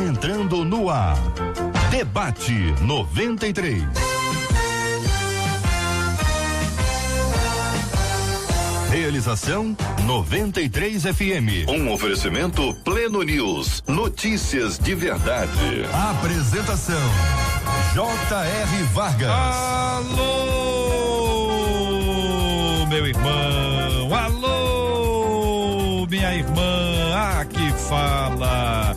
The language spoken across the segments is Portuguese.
entrando no ar. Debate 93. Realização 93 FM. Um oferecimento Pleno News. Notícias de verdade. Apresentação J.R. Vargas. Alô, meu irmão. Alô, minha irmã. Aqui fala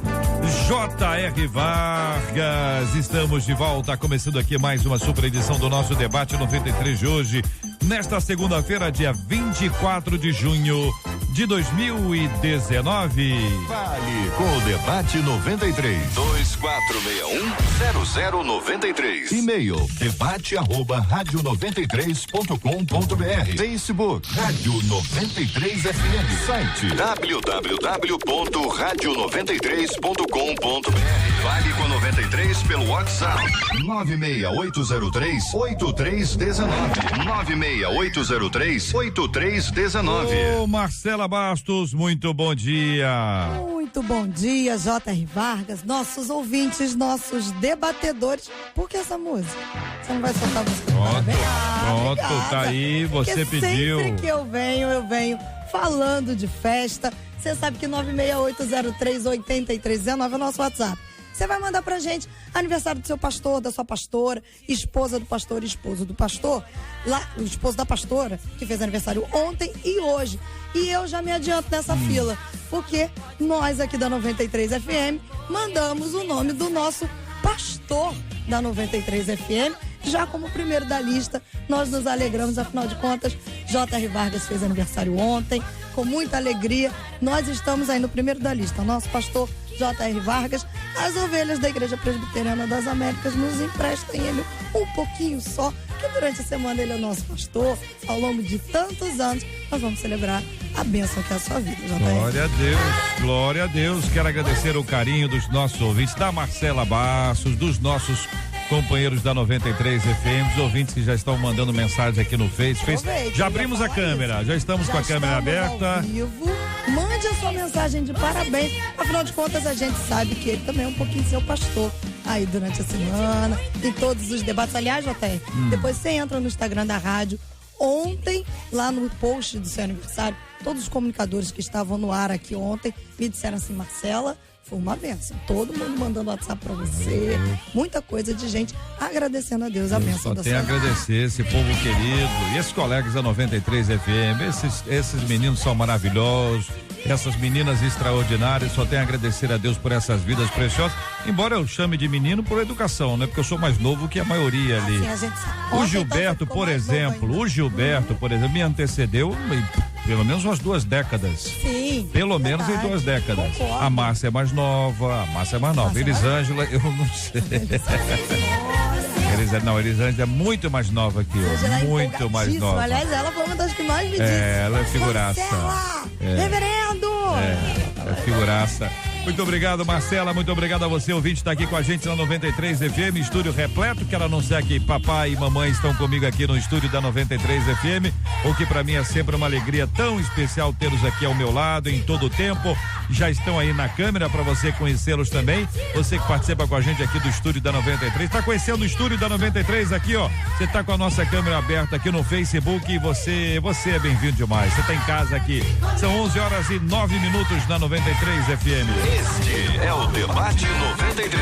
J.R. Vargas. Estamos de volta, começando aqui mais uma super edição do nosso Debate 93 de hoje. Nesta segunda-feira, dia 24 de junho de 2019. Fale com o Debate 93. 2461-0093. E-mail debate@radio93.com.br. Facebook Rádio 93 FM. Site www.radio93.com.br. Fale com 93 pelo WhatsApp 96803-8319. 96803-8319. Ô, Marcela Bastos, muito bom dia. Muito bom dia, J.R. Vargas, nossos ouvintes, nossos debatedores. Por que essa música? Você não vai soltar a música? Pronto, tá aí, você porque pediu. Sempre que eu venho falando de festa. Você sabe que 96803-8319 é o nosso WhatsApp. Você vai mandar pra gente aniversário do seu pastor, da sua pastora, esposa do pastor, esposo do pastor, lá, o esposo da pastora, que fez aniversário ontem e hoje. E eu já me adianto nessa fila, porque nós aqui da 93 FM mandamos o nome do nosso pastor da 93 FM, já como primeiro da lista. Nós nos alegramos, afinal de contas, J.R. Vargas fez aniversário ontem, com muita alegria. Nós estamos aí no primeiro da lista. Nosso pastor J.R. Vargas, as ovelhas da Igreja Presbiteriana das Américas nos emprestam ele um pouquinho só, que durante a semana ele é o nosso pastor. Ao longo de tantos anos, nós vamos celebrar a bênção que é a sua vida, J.R. Glória a Deus, glória a Deus. Quero agradecer o carinho dos nossos ouvintes, da Marcela Bastos, dos nossos companheiros da 93 FM, os ouvintes que já estão mandando mensagem aqui no Facebook. Já abrimos a câmera, já estamos com a câmera aberta. Ao vivo. Mande a sua mensagem de parabéns. Afinal de contas, a gente sabe que ele também é um pouquinho seu pastor aí durante a semana, em todos os debates. Aliás, J.R., depois você entra no Instagram da rádio. Ontem, lá no post do seu aniversário, todos os comunicadores que estavam no ar aqui ontem me disseram assim: Marcela, foi uma bênção. Todo mundo mandando WhatsApp pra você. Muita coisa de gente agradecendo a Deus a bênção da sua vida. Só tem a agradecer esse povo querido e esses colegas da 93 FM. Esses meninos são maravilhosos. Essas meninas extraordinárias, só tenho a agradecer a Deus por essas vidas preciosas, embora eu chame de menino por educação, né? Porque eu sou mais novo que a maioria ali. Assim, a gente sabe. O Gilberto, por exemplo, me antecedeu pelo menos umas 2 décadas. Sim. Pelo menos em 2 décadas. Concordo. A Márcia é mais nova, Elisângela, eu não sei. Elisângela é muito mais nova que eu, muito mais nova. Aliás, ela foi uma das que mais me disse. Ela é figuraça. Marcela, reverendo! É figuraça. Muito obrigado, Marcela, muito obrigado a você, ouvinte, está aqui com a gente na 93 FM, estúdio repleto. Quero anunciar que papai e mamãe estão comigo aqui no estúdio da 93 FM, o que para mim é sempre uma alegria tão especial tê-los aqui ao meu lado em todo o tempo. Já estão aí na câmera para você conhecê-los também. Você que participa com a gente aqui do estúdio da 93, está conhecendo o estúdio da 93 aqui, ó. Você está com a nossa câmera aberta aqui no Facebook e você é bem-vindo demais. Você está em casa aqui. São 11h09 na 93 FM. Este é o Debate 93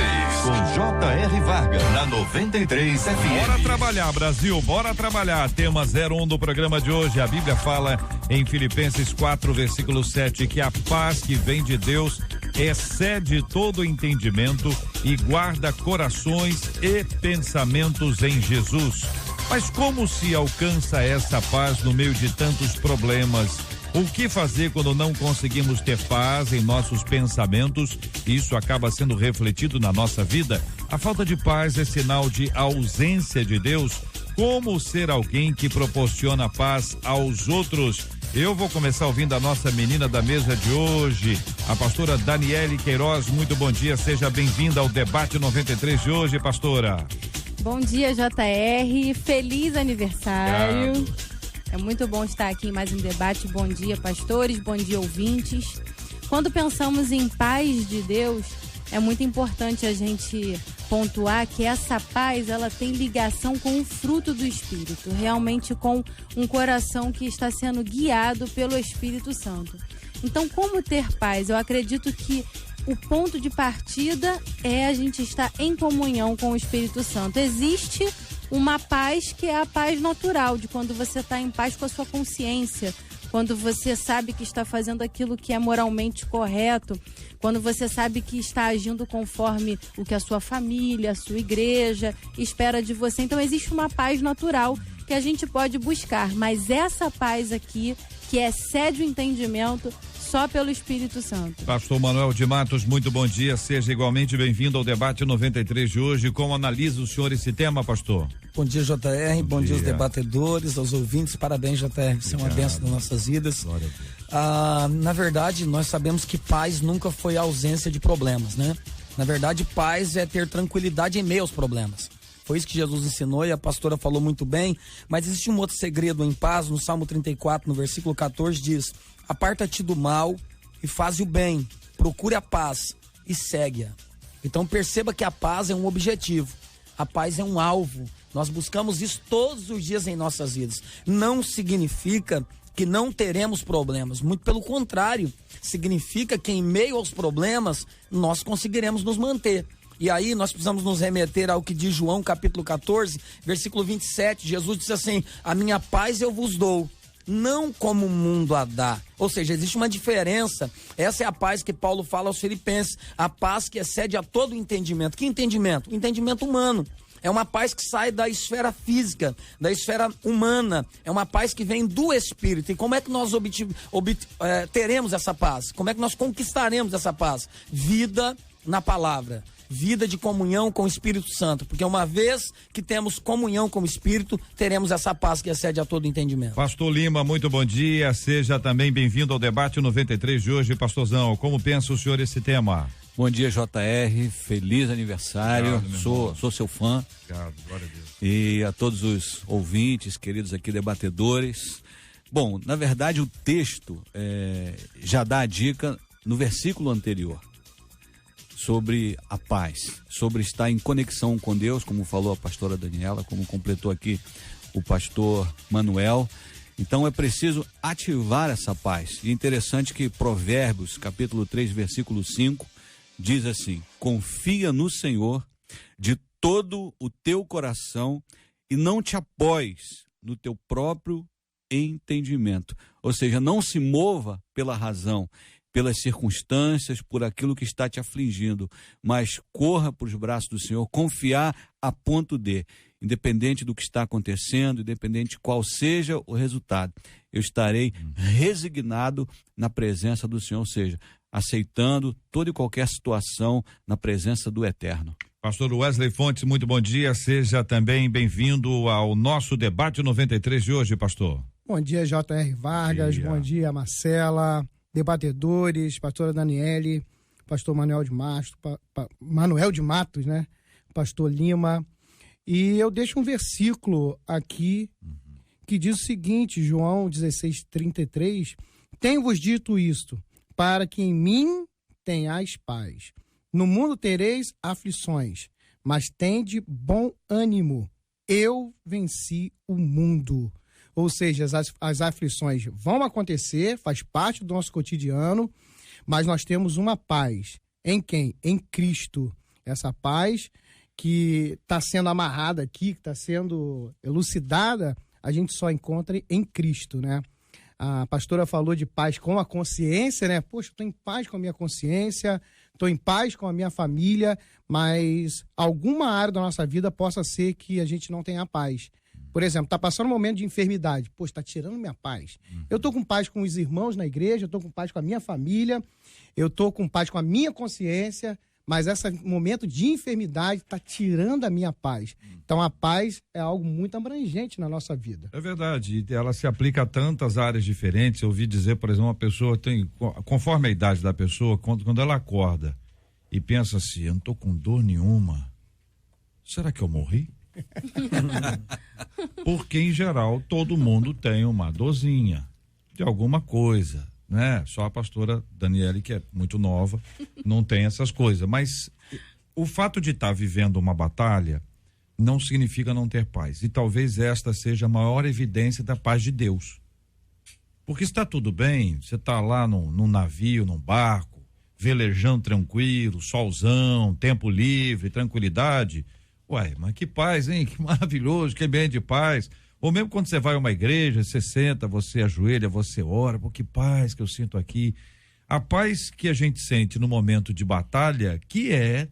com J.R. Vargas na 93 FM. Bora trabalhar, Brasil, bora trabalhar. Tema 01 do programa de hoje. A Bíblia fala em Filipenses 4, versículo 7, que a paz que vem de Deus excede todo entendimento e guarda corações e pensamentos em Jesus. Mas como se alcança essa paz no meio de tantos problemas? O que fazer quando não conseguimos ter paz em nossos pensamentos? Isso acaba sendo refletido na nossa vida. A falta de paz é sinal de ausência de Deus. Como ser alguém que proporciona paz aos outros? Eu vou começar ouvindo a nossa menina da mesa de hoje, a pastora Daniele Queiroz. Muito bom dia, seja bem-vinda ao Debate 93 de hoje, pastora. Bom dia, J.R. Feliz aniversário. Obrigado. É muito bom estar aqui em mais um debate. Bom dia, pastores, bom dia, ouvintes. Quando pensamos em paz de Deus, é muito importante a gente pontuar que essa paz, ela tem ligação com o fruto do Espírito, realmente com um coração que está sendo guiado pelo Espírito Santo. Então, como ter paz? Eu acredito que o ponto de partida é a gente estar em comunhão com o Espírito Santo. Existe uma paz que é a paz natural, de quando você está em paz com a sua consciência, quando você sabe que está fazendo aquilo que é moralmente correto, quando você sabe que está agindo conforme o que a sua família, a sua igreja espera de você. Então existe uma paz natural que a gente pode buscar, mas essa paz aqui, que excede o entendimento, só pelo Espírito Santo. Pastor Manuel de Matos, muito bom dia, seja igualmente bem-vindo ao debate 93 de hoje. Como analisa o senhor esse tema, pastor? Bom dia, JR, bom dia aos debatedores, aos ouvintes, parabéns, JR, isso é uma bênção nas nossas vidas. Na verdade, nós sabemos que paz nunca foi a ausência de problemas, né? Na verdade, paz é ter tranquilidade em meio aos problemas. Foi isso que Jesus ensinou e a pastora falou muito bem, mas existe um outro segredo em paz, no Salmo 34, no versículo 14, diz: aparta-te do mal e faze o bem, procure a paz e segue-a. Então perceba que a paz é um objetivo, a paz é um alvo. Nós buscamos isso todos os dias em nossas vidas. Não significa que não teremos problemas, muito pelo contrário, significa que em meio aos problemas nós conseguiremos nos manter. E aí nós precisamos nos remeter ao que diz João capítulo 14, versículo 27, Jesus disse assim: a minha paz eu vos dou, não como o mundo a dá. Ou seja, existe uma diferença. Essa é a paz que Paulo fala aos Filipenses, a paz que excede a todo entendimento. Que entendimento? Entendimento humano. É uma paz que sai da esfera física, da esfera humana. É uma paz que vem do Espírito. E como é que nós teremos essa paz? Como é que nós conquistaremos essa paz? Vida na palavra. Vida de comunhão com o Espírito Santo, porque uma vez que temos comunhão com o Espírito, teremos essa paz que excede a todo entendimento. Pastor Lima, muito bom dia, seja também bem-vindo ao debate 93 de hoje. Pastorzão, como pensa o senhor esse tema? Bom dia, JR, feliz aniversário, obrigado, sou seu fã. Obrigado, glória a Deus. E a todos os ouvintes, queridos aqui debatedores. Bom, na verdade o texto já dá a dica no versículo anterior, sobre a paz, sobre estar em conexão com Deus, como falou a pastora Daniela, como completou aqui o pastor Manuel. Então é preciso ativar essa paz. E é interessante que Provérbios, capítulo 3, versículo 5, diz assim: confia no Senhor de todo o teu coração e não te apoies no teu próprio entendimento. Ou seja, não se mova pela razão, pelas circunstâncias, por aquilo que está te afligindo, mas corra para os braços do Senhor, confiar a ponto de, independente do que está acontecendo, independente de qual seja o resultado, eu estarei resignado na presença do Senhor, ou seja, aceitando toda e qualquer situação na presença do Eterno. Pastor Wesley Fontes, muito bom dia, seja também bem-vindo ao nosso debate 93 de hoje, pastor. Bom dia, J.R. Vargas, bom dia, Marcela, debatedores, pastora Daniele, pastor Manuel de Matos, né? Pastor Lima. E eu deixo um versículo aqui que diz o seguinte, João 16:33, tenho-vos dito isto, para que em mim tenhais paz. No mundo tereis aflições, mas tende bom ânimo. Eu venci o mundo. Ou seja, as aflições vão acontecer, faz parte do nosso cotidiano, mas nós temos uma paz. Em quem? Em Cristo. Essa paz que está sendo amarrada aqui, que está sendo elucidada, a gente só encontra em Cristo, né? A pastora falou de paz com a consciência, né? Poxa, estou em paz com a minha consciência, estou em paz com a minha família, mas alguma área da nossa vida possa ser que a gente não tenha paz. Por exemplo, está passando um momento de enfermidade. Poxa, está tirando minha paz. Eu estou com paz com os irmãos na igreja, eu estou com paz com a minha família, eu estou com paz com a minha consciência, mas esse momento de enfermidade está tirando a minha paz. Então, a paz é algo muito abrangente na nossa vida. É verdade, ela se aplica a tantas áreas diferentes. Eu ouvi dizer, por exemplo, uma pessoa tem, conforme a idade da pessoa, quando ela acorda e pensa assim, eu não estou com dor nenhuma, será que eu morri? Porque, em geral, todo mundo tem uma dorzinha de alguma coisa. né? Só a pastora Daniele, que é muito nova, não tem essas coisas. Mas o fato de estar vivendo uma batalha não significa não ter paz. E talvez esta seja a maior evidência da paz de Deus. Porque está tudo bem, você está lá num navio, num barco, velejando tranquilo, solzão, tempo livre, tranquilidade. Ué, mas que paz, hein? Que maravilhoso, que ambiente de paz. Ou mesmo quando você vai a uma igreja, você senta, você ajoelha, você ora, pô, que paz que eu sinto aqui. A paz que a gente sente no momento de batalha, que é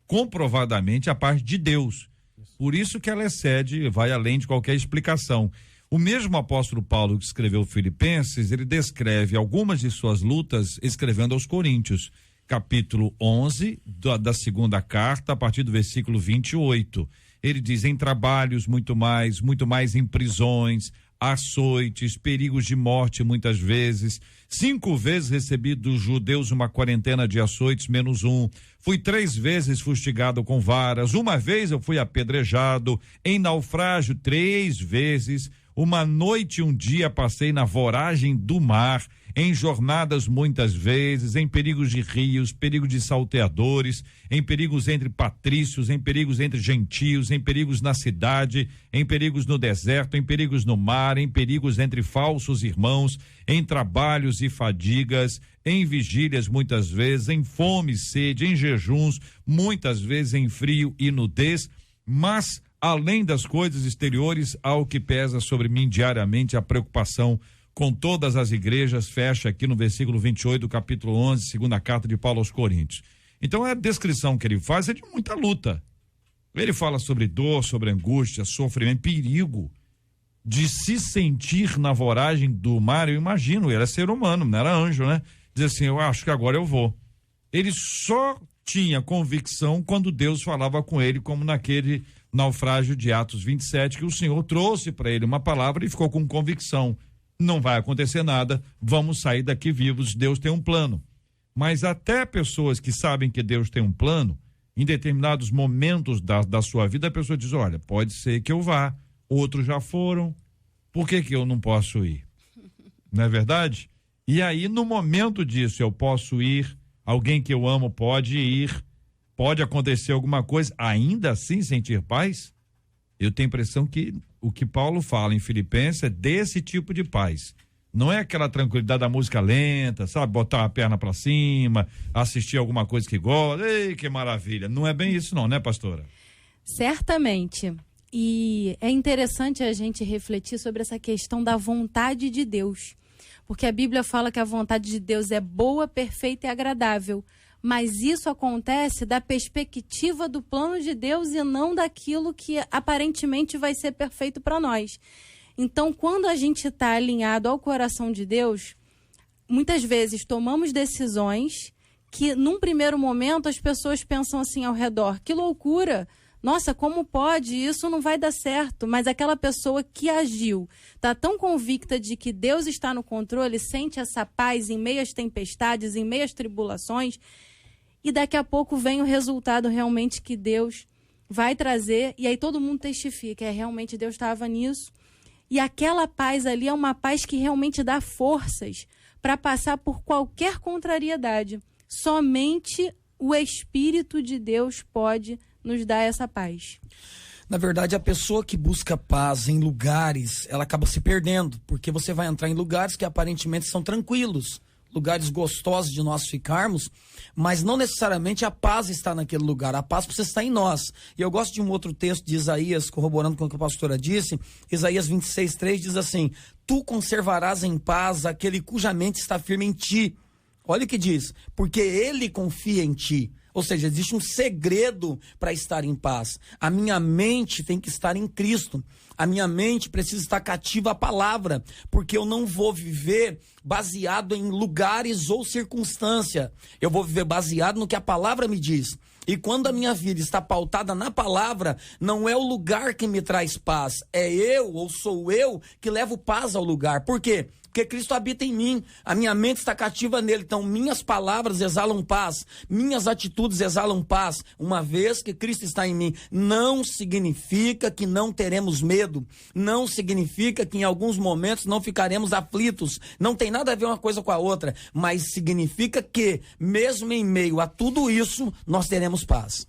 comprovadamente a paz de Deus. Por isso que ela excede, vai além de qualquer explicação. O mesmo apóstolo Paulo que escreveu Filipenses, ele descreve algumas de suas lutas escrevendo aos Coríntios, capítulo 11 da segunda carta, a partir do versículo 28. Ele diz: em trabalhos muito mais em prisões, açoites, perigos de morte muitas vezes. 5 vezes recebi dos judeus uma quarentena de açoites menos um. Fui 3 vezes fustigado com varas. 1 vez eu fui apedrejado. Em naufrágio 3 vezes. 1 noite e 1 dia passei na voragem do mar, em jornadas muitas vezes, em perigos de rios, perigos de salteadores, em perigos entre patrícios, em perigos entre gentios, em perigos na cidade, em perigos no deserto, em perigos no mar, em perigos entre falsos irmãos, em trabalhos e fadigas, em vigílias muitas vezes, em fome e sede, em jejuns, muitas vezes em frio e nudez, mas além das coisas exteriores, há o que pesa sobre mim diariamente, a preocupação com todas as igrejas, fecha aqui no versículo 28 do capítulo 11, segunda carta de Paulo aos Coríntios. Então a descrição que ele faz é de muita luta. Ele fala sobre dor, sobre angústia, sofrimento, perigo de se sentir na voragem do mar. Eu imagino, ele era ser humano, não era anjo, né? Diz assim: eu acho que agora eu vou. Ele só tinha convicção quando Deus falava com ele, como naquele naufrágio de Atos 27, que o Senhor trouxe para ele uma palavra e ficou com convicção: não vai acontecer nada, vamos sair daqui vivos, Deus tem um plano. Mas até pessoas que sabem que Deus tem um plano, em determinados momentos da sua vida, a pessoa diz: olha, pode ser que eu vá, outros já foram, por que eu não posso ir? Não é verdade? E aí, no momento disso, eu posso ir, alguém que eu amo pode ir, pode acontecer alguma coisa, ainda assim sentir paz? Eu tenho a impressão que o que Paulo fala em Filipenses é desse tipo de paz. Não é aquela tranquilidade da música lenta, sabe? Botar a perna pra cima, assistir alguma coisa que gosta. Ei, que maravilha. Não é bem isso não, né, pastora? Certamente. E é interessante a gente refletir sobre essa questão da vontade de Deus. Porque a Bíblia fala que a vontade de Deus é boa, perfeita e agradável. Mas isso acontece da perspectiva do plano de Deus e não daquilo que aparentemente vai ser perfeito para nós. Então, quando a gente está alinhado ao coração de Deus, muitas vezes tomamos decisões que, num primeiro momento, as pessoas pensam assim ao redor: que loucura! Nossa, como pode? Isso não vai dar certo. Mas aquela pessoa que agiu está tão convicta de que Deus está no controle, sente essa paz em meio às tempestades, em meio às tribulações, e daqui a pouco vem o resultado realmente que Deus vai trazer, e aí todo mundo testifica: realmente Deus estava nisso. E aquela paz ali é uma paz que realmente dá forças para passar por qualquer contrariedade. Somente o Espírito de Deus pode nos dar essa paz. Na verdade, a pessoa que busca paz em lugares, ela acaba se perdendo, porque você vai entrar em lugares que aparentemente são tranquilos, lugares gostosos de nós ficarmos, mas não necessariamente a paz está naquele lugar, a paz precisa estar em nós. E eu gosto de um outro texto de Isaías, corroborando com o que a pastora disse. Isaías 26:3 diz assim: tu conservarás em paz aquele cuja mente está firme em ti. Olha o que diz: porque ele confia em ti. Ou seja, existe um segredo para estar em paz. A minha mente tem que estar em Cristo. A minha mente precisa estar cativa à palavra, porque eu não vou viver baseado em lugares ou circunstância. Eu vou viver baseado no que a palavra me diz. E quando a minha vida está pautada na palavra, não é o lugar que me traz paz, é eu ou sou eu que levo paz ao lugar. Por quê? porque Cristo habita em mim, a minha mente está cativa nele, então minhas palavras exalam paz, minhas atitudes exalam paz, uma vez que Cristo está em mim. Não significa que não teremos medo, não significa que em alguns momentos não ficaremos aflitos, não tem nada a ver uma coisa com a outra, mas significa que, mesmo em meio a tudo isso, nós teremos paz.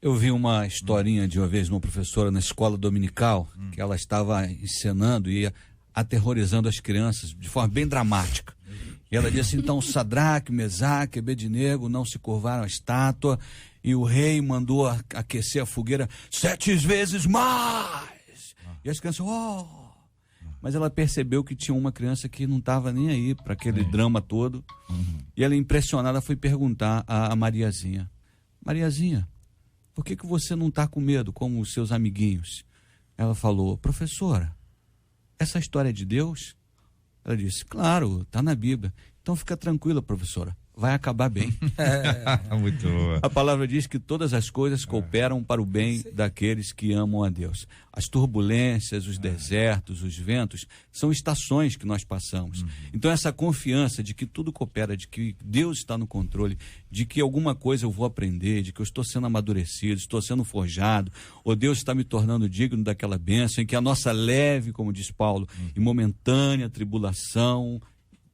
Eu vi uma historinha de uma vez de uma professora na escola dominical, que ela estava encenando e aterrorizando as crianças de forma bem dramática. E ela disse, então, Sadraque, Mesaque, Abednego não se curvaram à estátua e o rei mandou aquecer a fogueira 7 vezes mais. E as crianças, Mas ela percebeu que tinha uma criança que não estava nem aí para aquele drama todo. E ela, impressionada, foi perguntar a Mariazinha, Mariazinha, por que você não está com medo como os seus amiguinhos? Ela falou, professora, essa história é de Deus? Ela disse, claro, está na Bíblia. Então fica tranquila, professora, vai acabar bem. Muito boa. A palavra diz que todas as coisas cooperam para o bem daqueles que amam a Deus. As turbulências, os desertos, os ventos, são estações que nós passamos. Então essa confiança de que tudo coopera, de que Deus está no controle, de que alguma coisa eu vou aprender, de que eu estou sendo amadurecido, estou sendo forjado, ou Deus está me tornando digno daquela bênção, em que a nossa leve, como diz Paulo, e momentânea tribulação,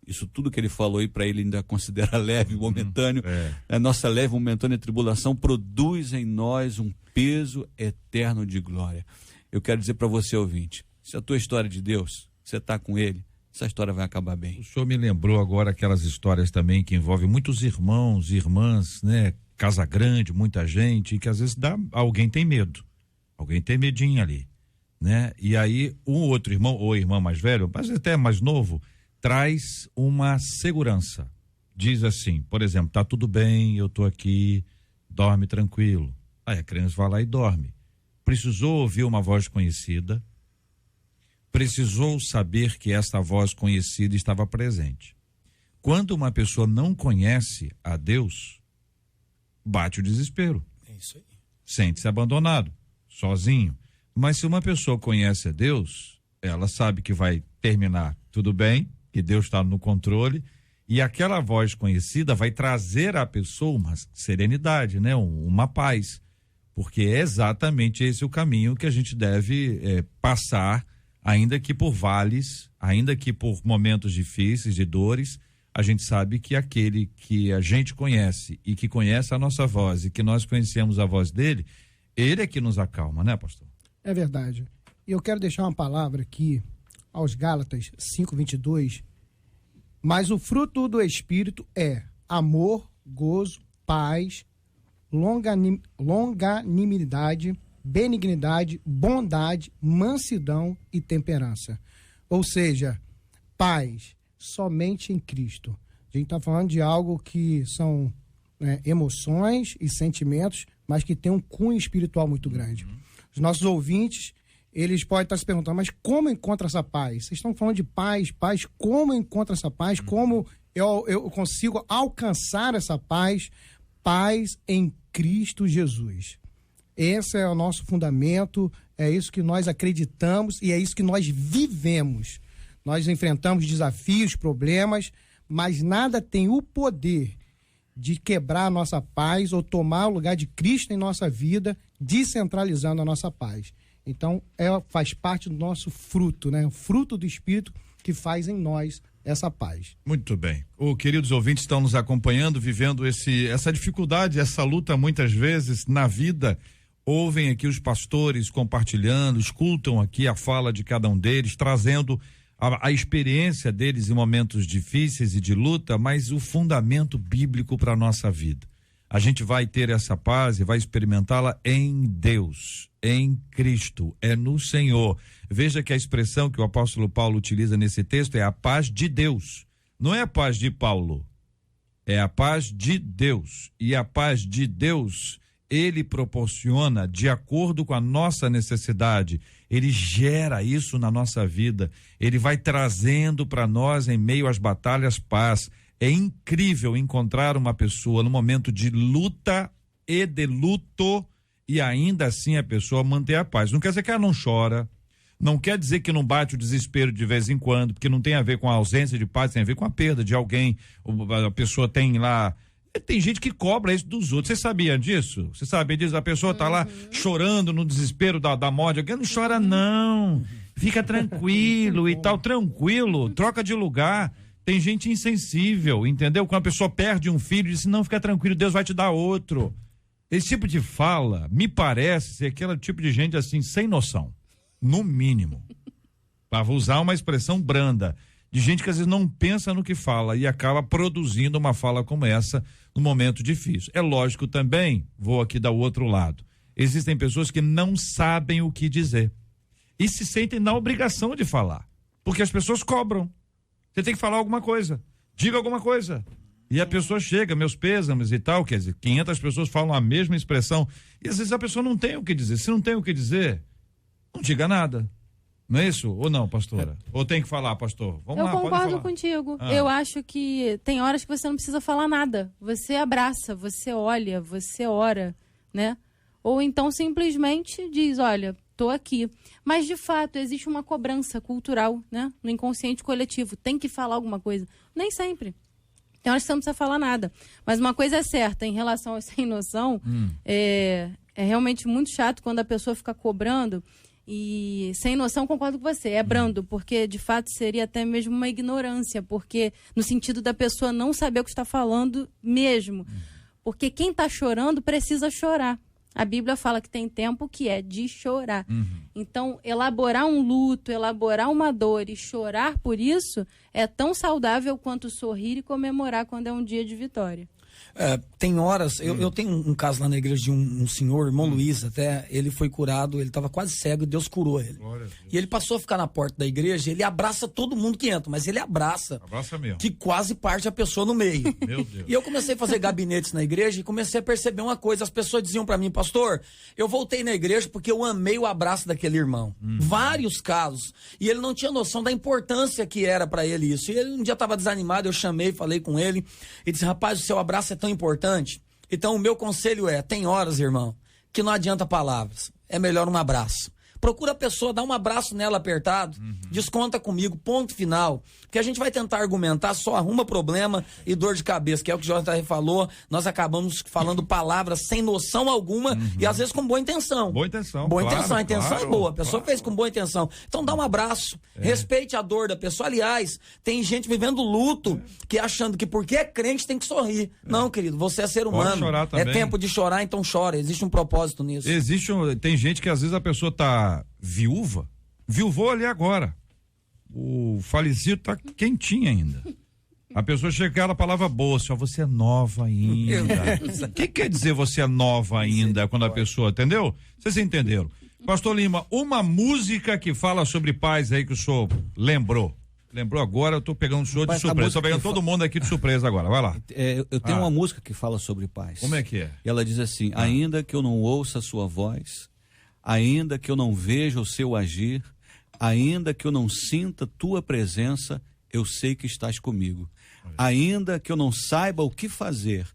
isso tudo que ele falou aí para ele ainda considera leve, momentâneo. A nossa leve, momentânea tribulação produz em nós um peso eterno de glória. Eu quero dizer para você, ouvinte, se a tua história é de Deus, você está com ele, essa história vai acabar bem. O senhor me lembrou agora aquelas histórias também que envolvem muitos irmãos, irmãs, né? Casa grande, muita gente, que às vezes alguém tem medo, alguém tem medinho ali, né? E aí um outro irmão ou irmã mais velho, mas até mais novo, traz uma segurança. Diz assim, por exemplo, tá tudo bem, eu tô aqui, dorme tranquilo. Aí a criança vai lá e dorme. Precisou ouvir uma voz conhecida, precisou saber que esta voz conhecida estava presente. Quando uma pessoa não conhece a Deus, bate o desespero. É isso aí. Sente-se abandonado, sozinho. Mas se uma pessoa conhece a Deus, ela sabe que vai terminar tudo bem, que Deus está no controle, e aquela voz conhecida vai trazer à pessoa uma serenidade, né? Uma paz, porque é exatamente esse o caminho que a gente deve passar, ainda que por vales, ainda que por momentos difíceis, de dores. A gente sabe que aquele que a gente conhece e que conhece a nossa voz e que nós conhecemos a voz dele, ele é que nos acalma, né, pastor? É verdade. E eu quero deixar uma palavra aqui aos Gálatas 5:22, mas o fruto do Espírito é amor, gozo, paz, longanimidade, benignidade, bondade, mansidão e temperança. Ou seja, paz somente em Cristo. A gente está falando de algo que são emoções e sentimentos, mas que tem um cunho espiritual muito grande. Os nossos ouvintes, eles podem estar se perguntando, mas como encontra essa paz? Vocês estão falando de paz, como encontra essa paz? Como eu consigo alcançar essa paz? Paz em Cristo Jesus. Esse é o nosso fundamento, é isso que nós acreditamos e é isso que nós vivemos. Nós enfrentamos desafios, problemas, mas nada tem o poder de quebrar a nossa paz ou tomar o lugar de Cristo em nossa vida, descentralizando a nossa paz. Então, faz parte do nosso fruto, né? O fruto do Espírito que faz em nós essa paz. Muito bem. Queridos ouvintes estão nos acompanhando, vivendo essa dificuldade, essa luta muitas vezes na vida. Ouvem aqui os pastores compartilhando, escutam aqui a fala de cada um deles, trazendo a experiência deles em momentos difíceis e de luta, mas o fundamento bíblico para a nossa vida. A gente vai ter essa paz e vai experimentá-la em Deus, em Cristo, é no Senhor. Veja que a expressão que o apóstolo Paulo utiliza nesse texto é a paz de Deus. Não é a paz de Paulo, é a paz de Deus. E a paz de Deus, ele proporciona de acordo com a nossa necessidade. Ele gera isso na nossa vida. Ele vai trazendo para nós, em meio às batalhas, paz. É incrível encontrar uma pessoa no momento de luta e de luto e ainda assim a pessoa manter a paz. Não quer dizer que ela não chora, Não quer dizer que não bate o desespero de vez em quando, porque não tem a ver com a ausência de paz, tem a ver com a perda de alguém. A pessoa tem lá. Tem gente que cobra isso dos outros. Você sabia disso? Você sabia disso? A pessoa tá lá chorando no desespero da morte. Alguém não chora, não. Fica tranquilo e tal. Tranquilo, troca de lugar. Tem gente insensível, entendeu? Quando a pessoa perde um filho, diz: não, fica tranquilo, Deus vai te dar outro. Esse tipo de fala me parece ser aquele tipo de gente assim, sem noção. No mínimo, para usar uma expressão branda, de gente que às vezes não pensa no que fala e acaba produzindo uma fala como essa no momento difícil. É lógico também, vou aqui dar o outro lado, existem pessoas que não sabem o que dizer e se sentem na obrigação de falar, porque as pessoas cobram. Você tem que falar alguma coisa, diga alguma coisa. E a pessoa chega, meus pêsames e tal, quer dizer, 500 pessoas falam a mesma expressão e às vezes a pessoa não tem o que dizer. Se não tem o que dizer, não diga nada. Não é isso? Ou não, pastora? Ou tem que falar, pastor? Vamos lá, pode falar. Eu concordo contigo. Eu acho que tem horas que você não precisa falar nada. Você abraça, você olha, você ora, né? Ou então simplesmente diz: olha, tô aqui. Mas, de fato, existe uma cobrança cultural, né? No inconsciente coletivo. Tem que falar alguma coisa. Nem sempre. Tem horas que você não precisa falar nada. Mas uma coisa é certa, em relação ao sem noção, é realmente muito chato quando a pessoa fica cobrando e sem noção. Concordo com você, é brando, porque de fato seria até mesmo uma ignorância, porque no sentido da pessoa não saber o que está falando mesmo. Porque quem está chorando precisa chorar. A Bíblia fala que tem tempo que é de chorar. Então, elaborar um luto, elaborar uma dor e chorar por isso é tão saudável quanto sorrir e comemorar quando é um dia de vitória. Tem horas, eu tenho um caso lá na igreja de um senhor, irmão Luiz, até, ele foi curado, ele estava quase cego e Deus curou ele. E ele passou a ficar na porta da igreja, ele abraça todo mundo que entra, mas ele abraça mesmo, que quase parte a pessoa no meio. Meu Deus. E eu comecei a fazer gabinetes na igreja e comecei a perceber uma coisa, as pessoas diziam para mim: pastor, eu voltei na igreja porque eu amei o abraço daquele irmão. Vários casos. E ele não tinha noção da importância que era para ele isso. E ele um dia estava desanimado, eu chamei, falei com ele e disse: rapaz, o seu abraço é tão importante. Então o meu conselho é: tem horas, irmão, que não adianta palavras, é melhor um abraço. Procura a pessoa, dá um abraço nela apertado, desconta comigo, ponto final. Porque a gente vai tentar argumentar, só arruma problema e dor de cabeça, que é o que o JR falou. Nós acabamos falando palavras sem noção alguma e às vezes com boa intenção. Boa intenção. Boa claro, intenção, a intenção claro, é boa, a pessoa fez com boa intenção. Então dá um abraço, respeite a dor da pessoa. Aliás, tem gente vivendo luto que achando que porque é crente tem que sorrir. Não, querido, você é ser humano. Pode chorar também. É tempo de chorar, então chora. Existe um propósito nisso. Tem gente que às vezes a pessoa tá viuvou ali agora. O falecido tá quentinho ainda. A pessoa chega com aquela palavra boa, assim: ó, você é nova ainda. O que quer dizer você é nova ainda quando a pessoa, entendeu? Vocês entenderam? Pastor Lima, uma música que fala sobre paz aí que o senhor lembrou agora, eu tô pegando o senhor de surpresa, tô pegando todo mundo aqui de surpresa agora, vai lá. Eu tenho uma música que fala sobre paz. Como é que é? E ela diz assim: ainda que eu não ouça a sua voz, ainda que eu não veja o seu agir, ainda que eu não sinta tua presença, eu sei que estás comigo. Ainda que eu não saiba o que fazer,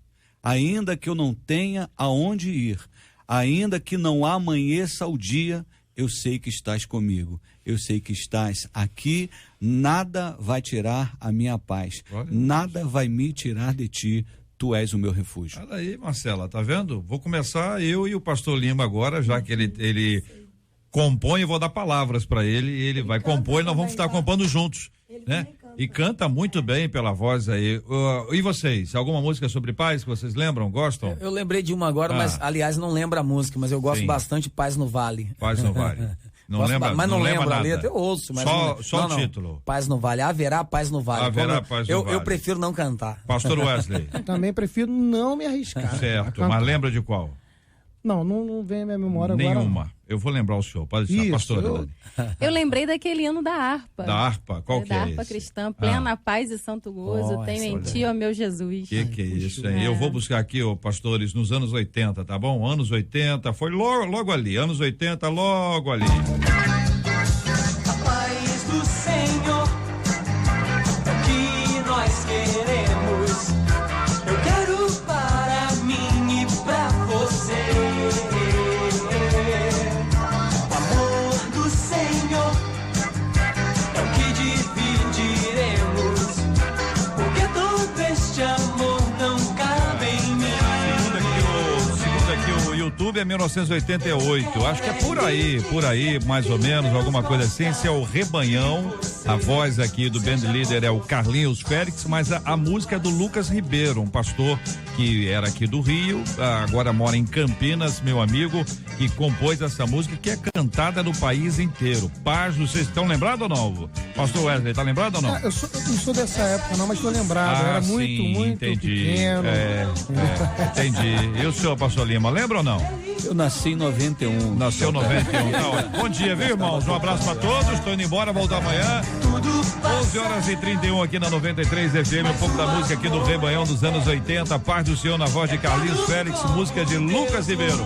ainda que eu não tenha aonde ir, ainda que não amanheça o dia, eu sei que estás comigo. Eu sei que estás aqui, nada vai tirar a minha paz, nada vai me tirar de ti. Tu és o meu refúgio. Olha aí, Marcela, tá vendo? Vou começar eu e o pastor Lima agora, já que ele compõe, eu vou dar palavras para ele, e ele vai compor e nós vamos estar compondo juntos, né? E canta muito bem pela voz aí. E vocês, alguma música sobre paz que vocês lembram, gostam? Eu lembrei de uma agora, mas aliás não lembro a música, mas eu gosto bastante de Paz no Vale. Paz no Vale. Não lembra, mas não lembro lembra a letra, eu ouço. Mas só o título. Paz no Vale, haverá paz no Vale. Haverá paz no Vale. Eu prefiro não cantar. Pastor Wesley. Também prefiro não me arriscar. Certo, mas lembra de qual? Não vem à minha memória Nenhuma. agora. Eu vou lembrar o senhor, pode deixar, pastora. Eu lembrei daquele hino da harpa. Da harpa? Qual que é esse? Da harpa cristã, plena paz e santo gozo, tenho em ti, ó meu Jesus. Que é isso aí? Eu vou buscar aqui, pastores, nos anos 80, tá bom? Anos 80, foi logo ali, anos 80, logo ali. A paz do Senhor é o que nós queremos. Eu quero para mim e pra você. O amor do Senhor YouTube é 1988. Acho que é por aí, mais ou menos, alguma coisa assim. Esse é o Rebanhão. A voz aqui do band leader é o Carlinhos Félix, mas a música é do Lucas Ribeiro, um pastor que era aqui do Rio, agora mora em Campinas, meu amigo, que compôs essa música que é cantada no país inteiro. Paz, vocês estão lembrados ou não? Pastor Wesley, tá lembrado ou não? Eu não sou dessa época não, mas estou lembrado. Era muito entendi. pequeno. Entendi. E o senhor, pastor Lima, lembra ou não? Eu nasci em 91. Nasceu em 91. Tá, olha. Bom dia, viu, irmãos? Um abraço pra todos. Estou indo embora, voltar amanhã. 11h31 aqui na 93 FM. Um pouco da música aqui do Rebanhão dos anos 80. Paz do Senhor na voz de Carlinhos Félix, música de Lucas Ribeiro.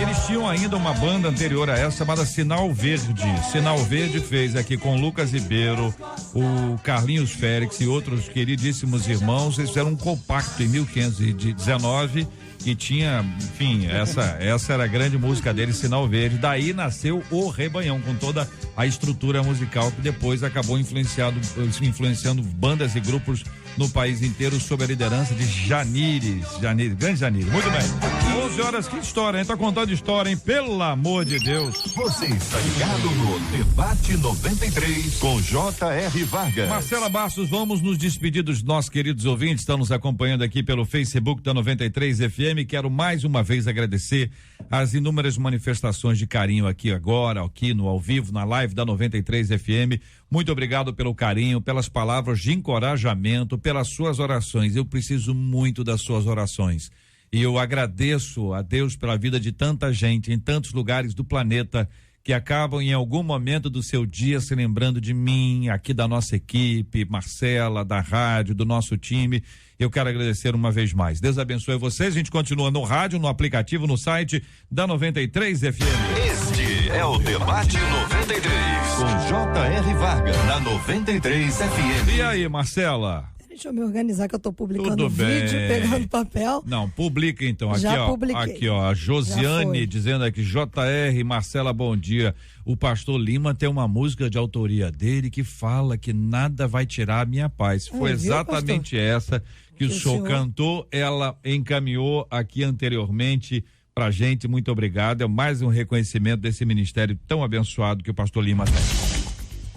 Eles tinham ainda uma banda anterior a essa chamada Sinal Verde. Sinal Verde fez aqui com Lucas Ribeiro, o Carlinhos Félix e outros queridíssimos irmãos. Eles fizeram um compacto em 1519 que tinha, enfim, essa era a grande música dele, Sinal Verde. Daí nasceu o Rebanhão, com toda a estrutura musical que depois acabou influenciando bandas e grupos no país inteiro sob a liderança de Janires, grande Janires. Muito bem. 11h, que história, hein? Tá contando história, hein? Pelo amor de Deus. Você está ligado no Debate 93 com J.R. Vargas. Marcela Bastos, vamos nos despedir dos nossos queridos ouvintes, estão nos acompanhando aqui pelo Facebook da 93 FM. Quero mais uma vez agradecer as inúmeras manifestações de carinho aqui agora, aqui no ao vivo, na live da 93 FM. Muito obrigado pelo carinho, pelas palavras de encorajamento, pelas suas orações. Eu preciso muito das suas orações. E eu agradeço a Deus pela vida de tanta gente em tantos lugares do planeta que acabam em algum momento do seu dia se lembrando de mim, aqui da nossa equipe, Marcela, da rádio, do nosso time. Eu quero agradecer uma vez mais. Deus abençoe vocês. A gente continua no rádio, no aplicativo, no site da 93 FM. Este é o Debate 93 com J.R. Vargas na 93 FM. E aí, Marcela? Deixa eu me organizar que eu tô publicando vídeo, pegando papel. Não, publica então. Aqui, Já ó. publiquei. Aqui, ó. A Josiane dizendo aqui, J.R. Marcela, bom dia. O pastor Lima tem uma música de autoria dele que fala que nada vai tirar a minha paz. Foi exatamente essa que o senhor cantou. Ela encaminhou aqui anteriormente pra gente. Muito obrigado. É mais um reconhecimento desse ministério tão abençoado que o pastor Lima tem.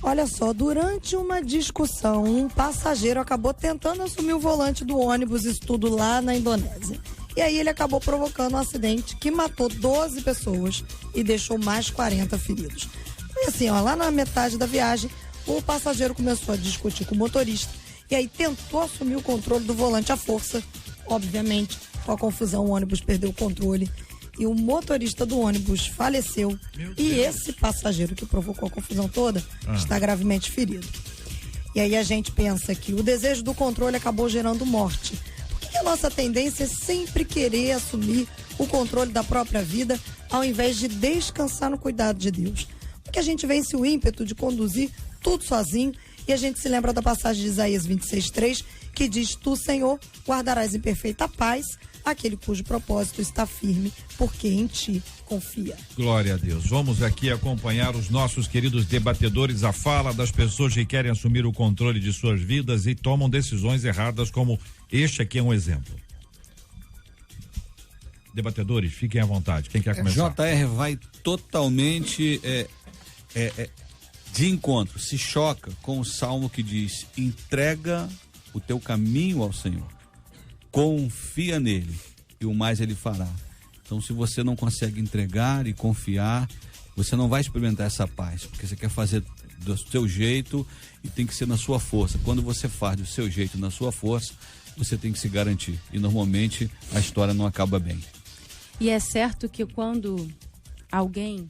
Olha só, durante uma discussão, um passageiro acabou tentando assumir o volante do ônibus, isso tudo lá na Indonésia. E aí ele acabou provocando um acidente que matou 12 pessoas e deixou mais 40 feridos. E assim, ó, lá na metade da viagem, o passageiro começou a discutir com o motorista e aí tentou assumir o controle do volante à força. Obviamente, com a confusão, o ônibus perdeu o controle e o motorista do ônibus faleceu. E esse passageiro que provocou a confusão toda está gravemente ferido. E aí a gente pensa que o desejo do controle acabou gerando morte. Por que a nossa tendência é sempre querer assumir o controle da própria vida ao invés de descansar no cuidado de Deus? Porque a gente vence o ímpeto de conduzir tudo sozinho e a gente se lembra da passagem de Isaías 26:3 que diz: Tu, Senhor, guardarás em perfeita paz aquele cujo propósito está firme, porque em ti confia. Glória a Deus. Vamos aqui acompanhar os nossos queridos debatedores, a fala das pessoas que querem assumir o controle de suas vidas e tomam decisões erradas, como este aqui é um exemplo. Debatedores, fiquem à vontade. Quem quer começar? JR vai totalmente de encontro, se choca com o salmo que diz: entrega o teu caminho ao Senhor, confia nele e o mais ele fará. Então, se você não consegue entregar e confiar, você não vai experimentar essa paz, porque você quer fazer do seu jeito e tem que ser na sua força. Quando você faz do seu jeito, na sua força, você tem que se garantir. E normalmente a história não acaba bem. E é certo que quando alguém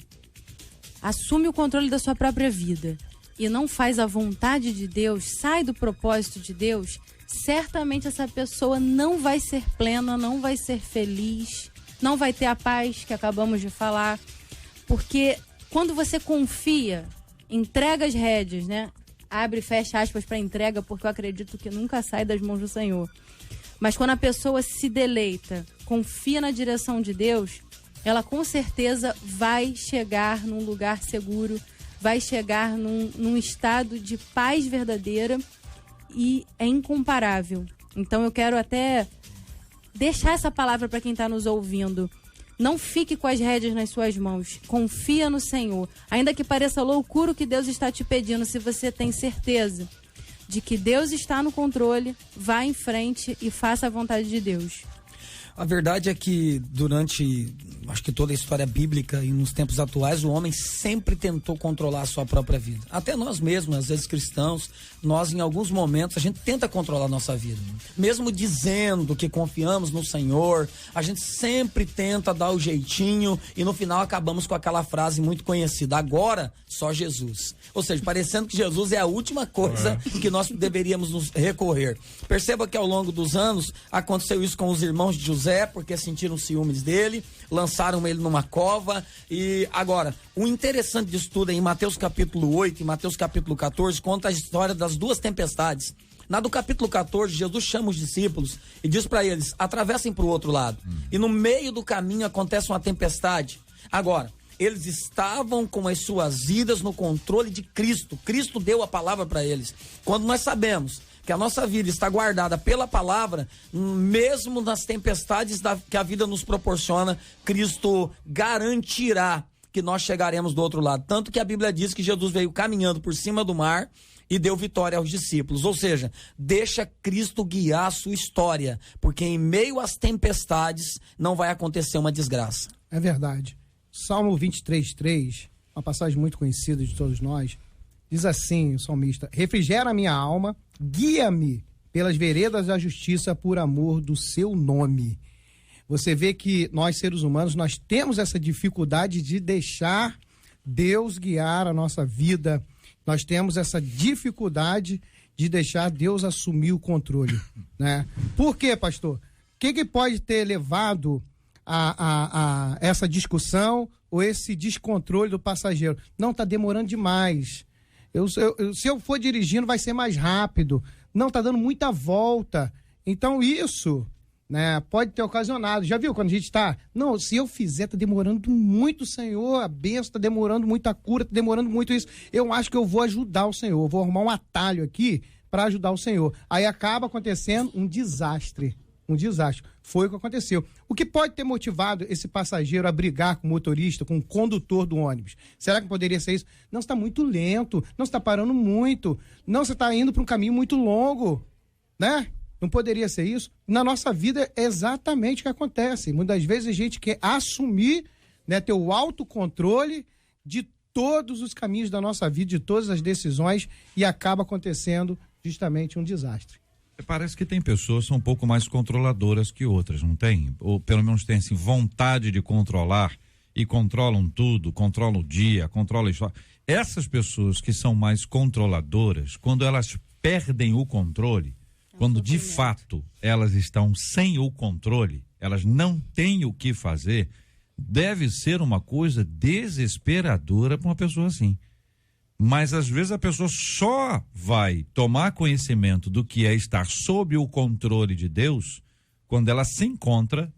assume o controle da sua própria vida e não faz a vontade de Deus, sai do propósito de Deus, certamente essa pessoa não vai ser plena, não vai ser feliz, não vai ter a paz que acabamos de falar, porque quando você confia, entrega as rédeas, né? Abre e fecha aspas para entrega, porque eu acredito que nunca sai das mãos do Senhor. Mas quando a pessoa se deleita, confia na direção de Deus, ela com certeza vai chegar num lugar seguro, vai chegar num estado de paz verdadeira e é incomparável. Então eu quero até deixar essa palavra para quem está nos ouvindo. Não fique com as rédeas nas suas mãos. Confia no Senhor. Ainda que pareça loucura o que Deus está te pedindo, se você tem certeza de que Deus está no controle, vá em frente e faça a vontade de Deus. A verdade é que durante, acho que toda a história bíblica e nos tempos atuais, o homem sempre tentou controlar a sua própria vida. Até nós mesmos, às vezes cristãos, nós em alguns momentos, a gente tenta controlar a nossa vida. Mesmo dizendo que confiamos no Senhor, a gente sempre tenta dar o jeitinho e no final acabamos com aquela frase muito conhecida, agora só Jesus. Ou seja, parecendo que Jesus é a última coisa que nós deveríamos nos recorrer. Perceba que ao longo dos anos aconteceu isso com os irmãos de José, porque sentiram ciúmes dele, lançaram ele numa cova. E agora, o interessante disso tudo é em Mateus capítulo 8 e Mateus capítulo 14, conta a história das duas tempestades. Na do capítulo 14, Jesus chama os discípulos e diz para eles, atravessem para o outro lado. E no meio do caminho acontece uma tempestade. Agora, eles estavam com as suas vidas no controle de Cristo. Cristo deu a palavra para eles. Quando nós sabemos que a nossa vida está guardada pela palavra, mesmo nas tempestades que a vida nos proporciona, Cristo garantirá que nós chegaremos do outro lado. Tanto que a Bíblia diz que Jesus veio caminhando por cima do mar e deu vitória aos discípulos. Ou seja, deixa Cristo guiar a sua história, porque em meio às tempestades não vai acontecer uma desgraça. É verdade. Salmo 23:3, uma passagem muito conhecida de todos nós, diz assim, o salmista: refrigera a minha alma, guia-me pelas veredas da justiça por amor do seu nome. Você vê que nós, seres humanos, nós temos essa dificuldade de deixar Deus guiar a nossa vida. Nós temos essa dificuldade de deixar Deus assumir o controle, né? Por quê, pastor? O que pode ter levado a essa discussão ou esse descontrole do passageiro? Não, está demorando demais. Se eu for dirigindo, vai ser mais rápido. Não, está dando muita volta. Então, isso, né, pode ter ocasionado. Já viu quando a gente está... Não, se eu fizer, está demorando muito, Senhor. A bênção está demorando muito, a cura está demorando muito isso. Eu acho que eu vou ajudar o Senhor. Eu vou arrumar um atalho aqui para ajudar o Senhor. Aí acaba acontecendo um desastre. Um desastre. Foi o que aconteceu. O que pode ter motivado esse passageiro a brigar com o motorista, com o condutor do ônibus? Será que poderia ser isso? Não, você está muito lento. Não, você está parando muito. Não, você está indo para um caminho muito longo. Né? Não poderia ser isso? Na nossa vida é exatamente o que acontece. Muitas vezes a gente quer assumir, né, ter o autocontrole de todos os caminhos da nossa vida, de todas as decisões, e acaba acontecendo justamente um desastre. Parece que tem pessoas que são um pouco mais controladoras que outras, não tem? Ou pelo menos tem assim, vontade de controlar e controlam tudo, controlam o dia, controlam a história. Essas pessoas que são mais controladoras, quando elas perdem o controle, quando de fato elas estão sem o controle, elas não têm o que fazer, deve ser uma coisa desesperadora para uma pessoa assim. Mas às vezes a pessoa só vai tomar conhecimento do que é estar sob o controle de Deus quando ela se encontra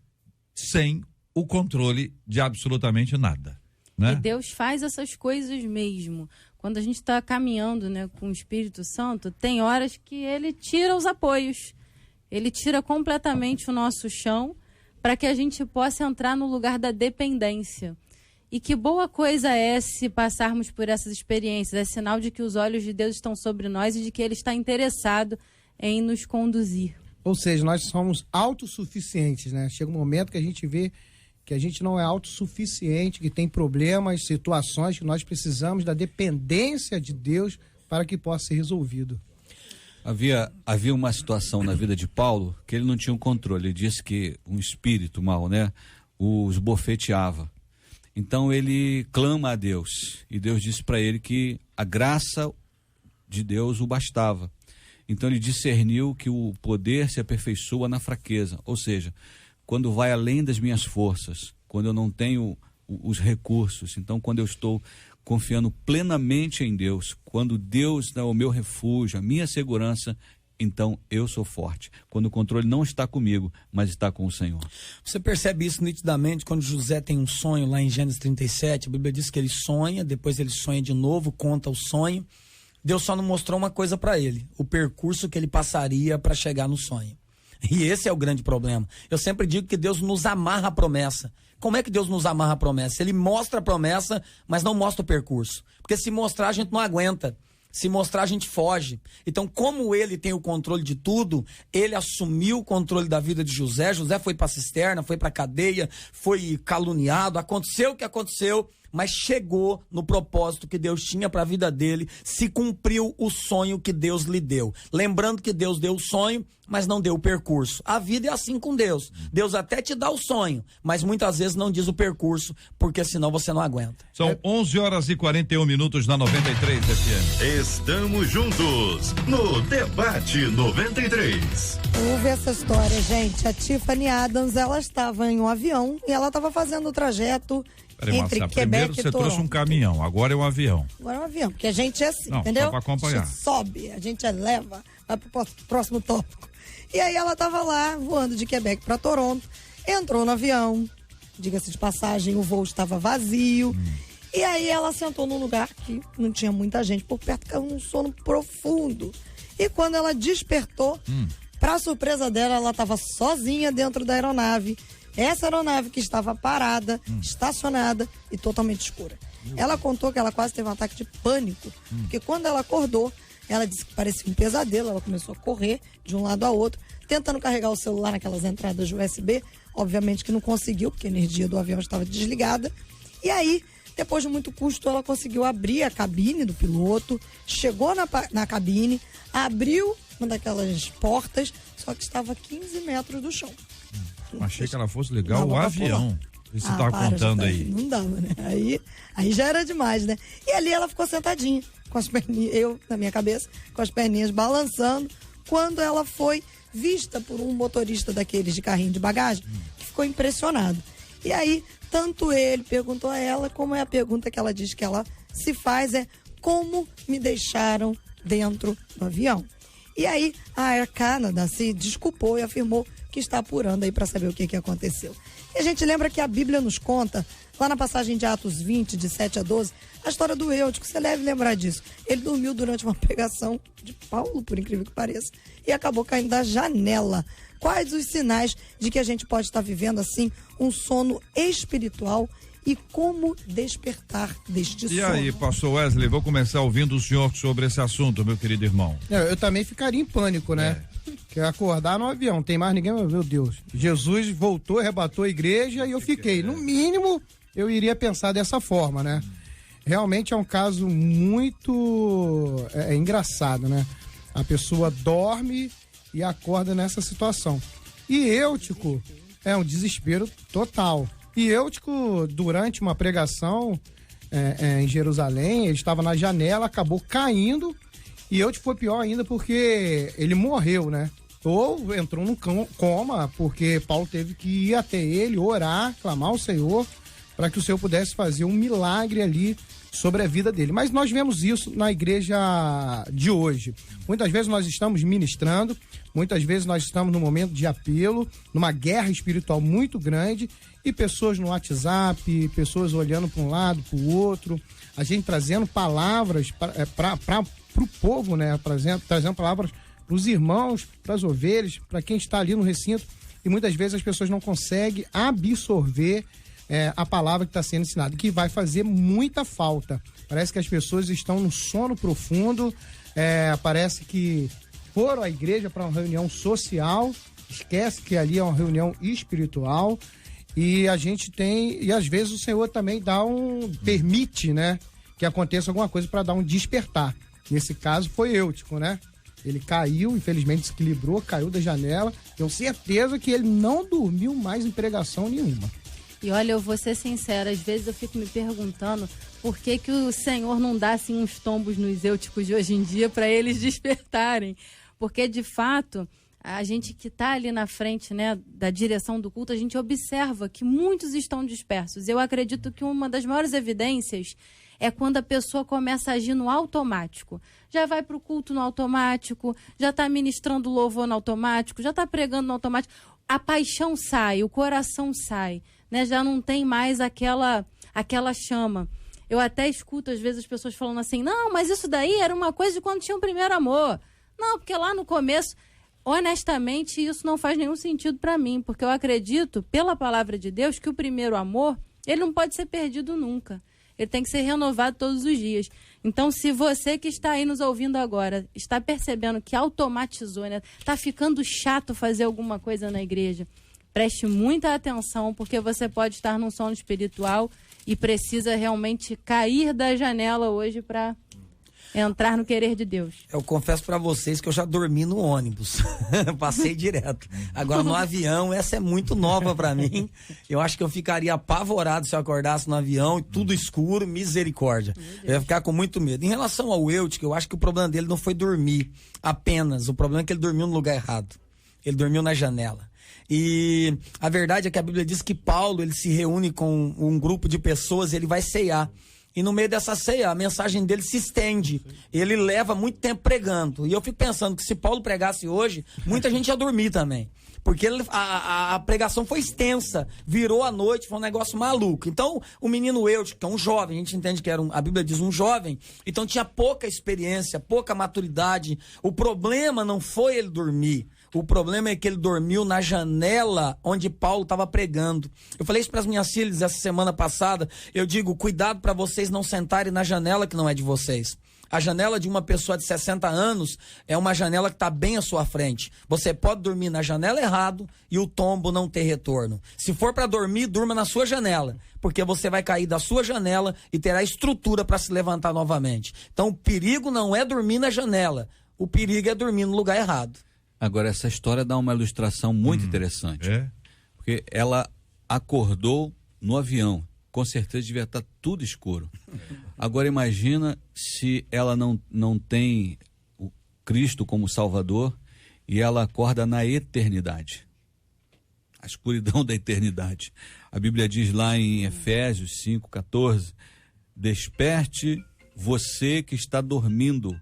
sem o controle de absolutamente nada, né? E Deus faz essas coisas mesmo. Quando a gente está caminhando, né, com o Espírito Santo, tem horas que ele tira os apoios. Ele tira completamente o nosso chão para que a gente possa entrar no lugar da dependência. E que boa coisa é se passarmos por essas experiências. É sinal de que os olhos de Deus estão sobre nós e de que Ele está interessado em nos conduzir. Ou seja, nós somos autossuficientes, né? Chega um momento que a gente vê que a gente não é autossuficiente, que tem problemas, situações que nós precisamos da dependência de Deus para que possa ser resolvido. Havia uma situação na vida de Paulo que ele não tinha um controle. Ele disse que um espírito mau, né, os bofeteava. Então ele clama a Deus e Deus disse para ele que a graça de Deus o bastava. Então ele discerniu que o poder se aperfeiçoa na fraqueza, ou seja, quando vai além das minhas forças, quando eu não tenho os recursos, então quando eu estou confiando plenamente em Deus, quando Deus é o meu refúgio, a minha segurança, então eu sou forte. Quando o controle não está comigo, mas está com o Senhor. Você percebe isso nitidamente quando José tem um sonho lá em Gênesis 37. A Bíblia diz que ele sonha, depois ele sonha de novo, conta o sonho. Deus só não mostrou uma coisa para ele, o percurso que ele passaria para chegar no sonho. E esse é o grande problema. Eu sempre digo que Deus nos amarra a promessa. Como é que Deus nos amarra a promessa? Ele mostra a promessa, mas não mostra o percurso. Porque se mostrar, a gente não aguenta. Se mostrar, a gente foge. Então, como ele tem o controle de tudo, ele assumiu o controle da vida de José. José foi para a cisterna, foi para a cadeia, foi caluniado. Aconteceu o que aconteceu, mas chegou no propósito que Deus tinha para a vida dele, se cumpriu o sonho que Deus lhe deu. Lembrando que Deus deu o sonho, mas não deu o percurso. A vida é assim com Deus. Deus até te dá o sonho, mas muitas vezes não diz o percurso, porque senão você não aguenta. São 11h41 na 93 FM. Estamos juntos no Debate 93. Ouve essa história, gente. A Tiffany Adams, ela estava em um avião e ela estava fazendo o trajeto Peraí, entre Marcelo, Quebec primeiro e você Toronto. trouxe um caminhão, agora é um avião. Agora é um avião, porque a gente é assim, Não, entendeu? só pra acompanhar. A gente sobe, a gente eleva, vai pro próximo tópico. E aí ela tava lá, voando de Quebec para Toronto, entrou no avião, diga-se de passagem, o voo estava vazio. E aí ela sentou num lugar que não tinha muita gente por perto, caiu num sono profundo. E quando ela despertou, para surpresa dela, ela estava sozinha dentro da aeronave. Essa aeronave que estava parada, estacionada e totalmente escura. Ela contou que ela quase teve um ataque de pânico, porque quando ela acordou, ela disse que parecia um pesadelo, ela começou a correr de um lado a outro, tentando carregar o celular naquelas entradas de USB, obviamente que não conseguiu, porque a energia do avião estava desligada. E aí, depois de muito custo, ela conseguiu abrir a cabine do piloto, chegou na cabine, abriu uma daquelas portas, só que estava a 15 metros do chão. Achei que ela fosse ligar Não, o avião. Isso você tava contando aí. Não dava, né? Aí já era demais, né? E ali ela ficou sentadinha, com as perninhas, eu na minha cabeça, com as perninhas balançando, quando ela foi vista por um motorista daqueles de carrinho de bagagem, que ficou impressionado. E aí, tanto ele perguntou a ela, como é a pergunta que ela diz que ela se faz, é como me deixaram dentro do avião? E aí, a Air Canada se desculpou e afirmou que está apurando aí para saber o que aconteceu. E a gente lembra que a Bíblia nos conta, lá na passagem de Atos 20, de 7 a 12, a história do Eutico, você deve lembrar disso. Ele dormiu durante uma pregação de Paulo, por incrível que pareça, e acabou caindo da janela. Quais os sinais de que a gente pode estar vivendo, assim, um sono espiritual e como despertar deste sono? E aí, pastor Wesley, vou começar ouvindo o senhor sobre esse assunto, meu querido irmão. Eu também ficaria em pânico, né? Que é acordar no avião, tem mais ninguém, meu Deus. Jesus voltou, arrebatou a igreja e eu fiquei. No mínimo, eu iria pensar dessa forma, né? Realmente é um caso muito engraçado, né? A pessoa dorme e acorda nessa situação. E Eutico é um desespero total. E Eutico, durante uma pregação em Jerusalém, ele estava na janela, acabou caindo. E Eutico foi pior ainda porque ele morreu, né? Ou entrou num coma, porque Paulo teve que ir até ele, orar, clamar ao Senhor, para que o Senhor pudesse fazer um milagre ali sobre a vida dele. Mas nós vemos isso na igreja de hoje. Muitas vezes nós estamos ministrando, muitas vezes nós estamos num momento de apelo, numa guerra espiritual muito grande, e pessoas no WhatsApp, pessoas olhando para um lado, para o outro, a gente trazendo palavras para o povo, né? Trazendo palavras para os irmãos, para as ovelhas, para quem está ali no recinto, e muitas vezes as pessoas não conseguem absorver a palavra que está sendo ensinada, que vai fazer muita falta. Parece que as pessoas estão no sono profundo, parece que foram à igreja para uma reunião social, esquece que ali é uma reunião espiritual, e a gente tem, e às vezes o Senhor também permite, né, que aconteça alguma coisa para dar um despertar. Nesse caso foi Eutico, né? Ele caiu, infelizmente desequilibrou, caiu da janela. Tenho certeza que ele não dormiu mais em pregação nenhuma. E olha, eu vou ser sincera, às vezes eu fico me perguntando por que o Senhor não dá assim uns tombos nos Euticos de hoje em dia para eles despertarem. Porque, de fato, a gente que está ali na frente, né, da direção do culto, a gente observa que muitos estão dispersos. Eu acredito que uma das maiores evidências é quando a pessoa começa a agir no automático. Já vai para o culto no automático, já está ministrando louvor no automático, já está pregando no automático. A paixão sai, o coração sai, né? Já não tem mais aquela chama. Eu até escuto, às vezes, as pessoas falando assim, não, mas isso daí era uma coisa de quando tinha um primeiro amor. Não, porque lá no começo... honestamente, isso não faz nenhum sentido para mim, porque eu acredito, pela palavra de Deus, que o primeiro amor, ele não pode ser perdido nunca. Ele tem que ser renovado todos os dias. Então, se você que está aí nos ouvindo agora está percebendo que automatizou, né? Está ficando chato fazer alguma coisa na igreja, preste muita atenção, porque você pode estar num sono espiritual e precisa realmente cair da janela hoje para entrar no querer de Deus. Eu confesso para vocês que eu já dormi no ônibus. Passei direto. Agora no avião, essa é muito nova para mim. Eu acho que eu ficaria apavorado se eu acordasse no avião e tudo escuro, misericórdia. Eu ia ficar com muito medo. Em relação ao Eutico, eu acho que o problema dele não foi dormir apenas. O problema é que ele dormiu no lugar errado. Ele dormiu na janela. E a verdade é que a Bíblia diz que Paulo, ele se reúne com um grupo de pessoas e ele vai ceiar. E no meio dessa ceia, a mensagem dele se estende. Ele leva muito tempo pregando. E eu fico pensando que se Paulo pregasse hoje, muita gente ia dormir também. Porque a pregação foi extensa. Virou a noite, foi um negócio maluco. Então, o menino Eutico, que é um jovem, a gente entende que era a Bíblia diz um jovem, então tinha pouca experiência, pouca maturidade. O problema não foi ele dormir. O problema é que ele dormiu na janela onde Paulo estava pregando. Eu falei isso para as minhas filhas essa semana passada. Eu digo, cuidado para vocês não sentarem na janela que não é de vocês. A janela de uma pessoa de 60 anos é uma janela que está bem à sua frente. Você pode dormir na janela errado e o tombo não ter retorno. Se for para dormir, durma na sua janela, porque você vai cair da sua janela e terá estrutura para se levantar novamente. Então o perigo não é dormir na janela, o perigo é dormir no lugar errado. Agora, essa história dá uma ilustração muito interessante. Porque ela acordou no avião. Com certeza devia estar tudo escuro. Agora, imagina se ela não tem o Cristo como Salvador e ela acorda na eternidade. A escuridão da eternidade. A Bíblia diz lá em Efésios 5,14: desperte você que está dormindo,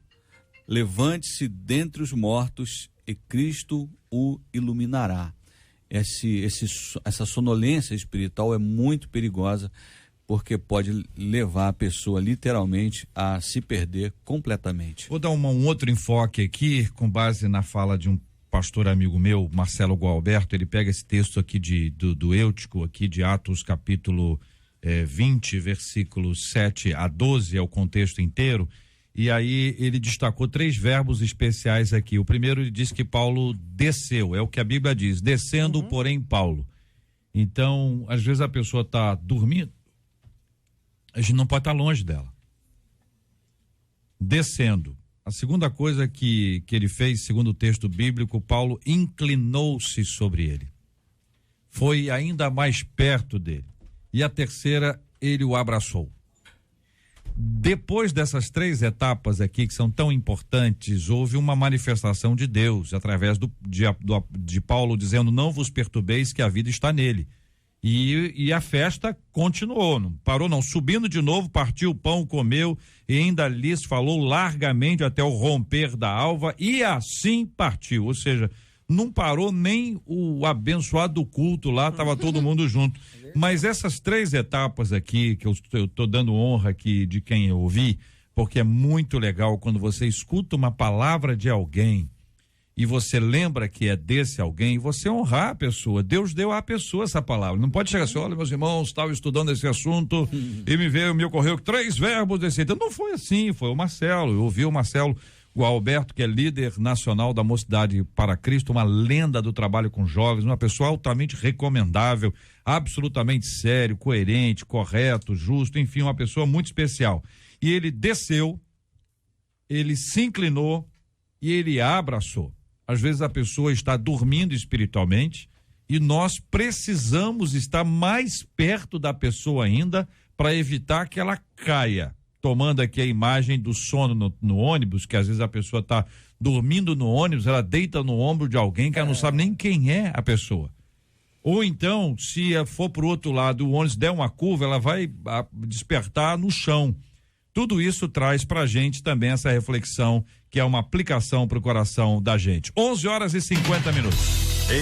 levante-se dentre os mortos e Cristo o iluminará. Essa sonolência espiritual é muito perigosa, porque pode levar a pessoa literalmente a se perder completamente. Vou dar um outro enfoque aqui, com base na fala de um pastor amigo meu, Marcelo Gualberto. Ele pega esse texto aqui do Eutico, aqui de Atos capítulo 20, versículos 7 a 12, é o contexto inteiro. E aí ele destacou 3 verbos especiais aqui. O primeiro, ele diz que Paulo desceu, é o que a Bíblia diz, descendo, porém, Paulo. Então, às vezes a pessoa está dormindo, a gente não pode estar longe dela. Descendo. A segunda coisa que ele fez, segundo o texto bíblico, Paulo inclinou-se sobre ele. Foi ainda mais perto dele. E a terceira, ele o abraçou. Depois dessas 3 etapas aqui, que são tão importantes, houve uma manifestação de Deus, através de Paulo dizendo, não vos perturbeis que a vida está nele. E a festa continuou, não parou não, subindo de novo, partiu o pão, comeu, e ainda lhes falou largamente até o romper da alva, e assim partiu, ou seja, não parou nem o abençoado do culto lá, estava todo mundo junto. Mas essas 3 etapas aqui, que eu tô dando honra aqui de quem eu ouvi, porque é muito legal quando você escuta uma palavra de alguém e você lembra que é desse alguém, você honrar a pessoa. Deus deu à pessoa essa palavra. Não pode chegar assim, olha, meus irmãos, estava estudando esse assunto e me ocorreu 3 verbos desse. Então não foi assim, foi o Marcelo. Eu ouvi o Marcelo Gualberto, que é líder nacional da Mocidade para Cristo, uma lenda do trabalho com jovens, uma pessoa altamente recomendável, absolutamente sério, coerente, correto, justo, enfim, uma pessoa muito especial. E ele desceu, ele se inclinou e ele a abraçou. Às vezes a pessoa está dormindo espiritualmente e nós precisamos estar mais perto da pessoa ainda para evitar que ela caia. Tomando aqui a imagem do sono no ônibus, que às vezes a pessoa está dormindo no ônibus, ela deita no ombro de alguém que ela não sabe nem quem é a pessoa. Ou então, se for pro outro lado, o ônibus der uma curva, ela vai despertar no chão. Tudo isso traz pra gente também essa reflexão, que é uma aplicação pro coração da gente. 11h50.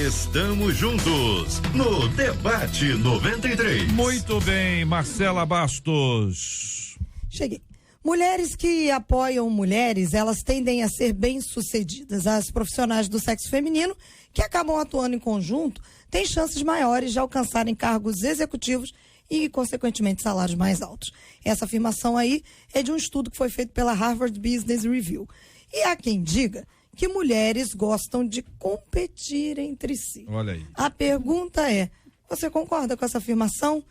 Estamos juntos no Debate 93. Muito bem, Marcela Bastos. Cheguei. Mulheres que apoiam mulheres, elas tendem a ser bem-sucedidas. As profissionais do sexo feminino, que acabam atuando em conjunto, têm chances maiores de alcançarem cargos executivos e, consequentemente, salários mais altos. Essa afirmação aí é de um estudo que foi feito pela Harvard Business Review. E há quem diga que mulheres gostam de competir entre si. Olha aí. A pergunta é, você concorda com essa afirmação?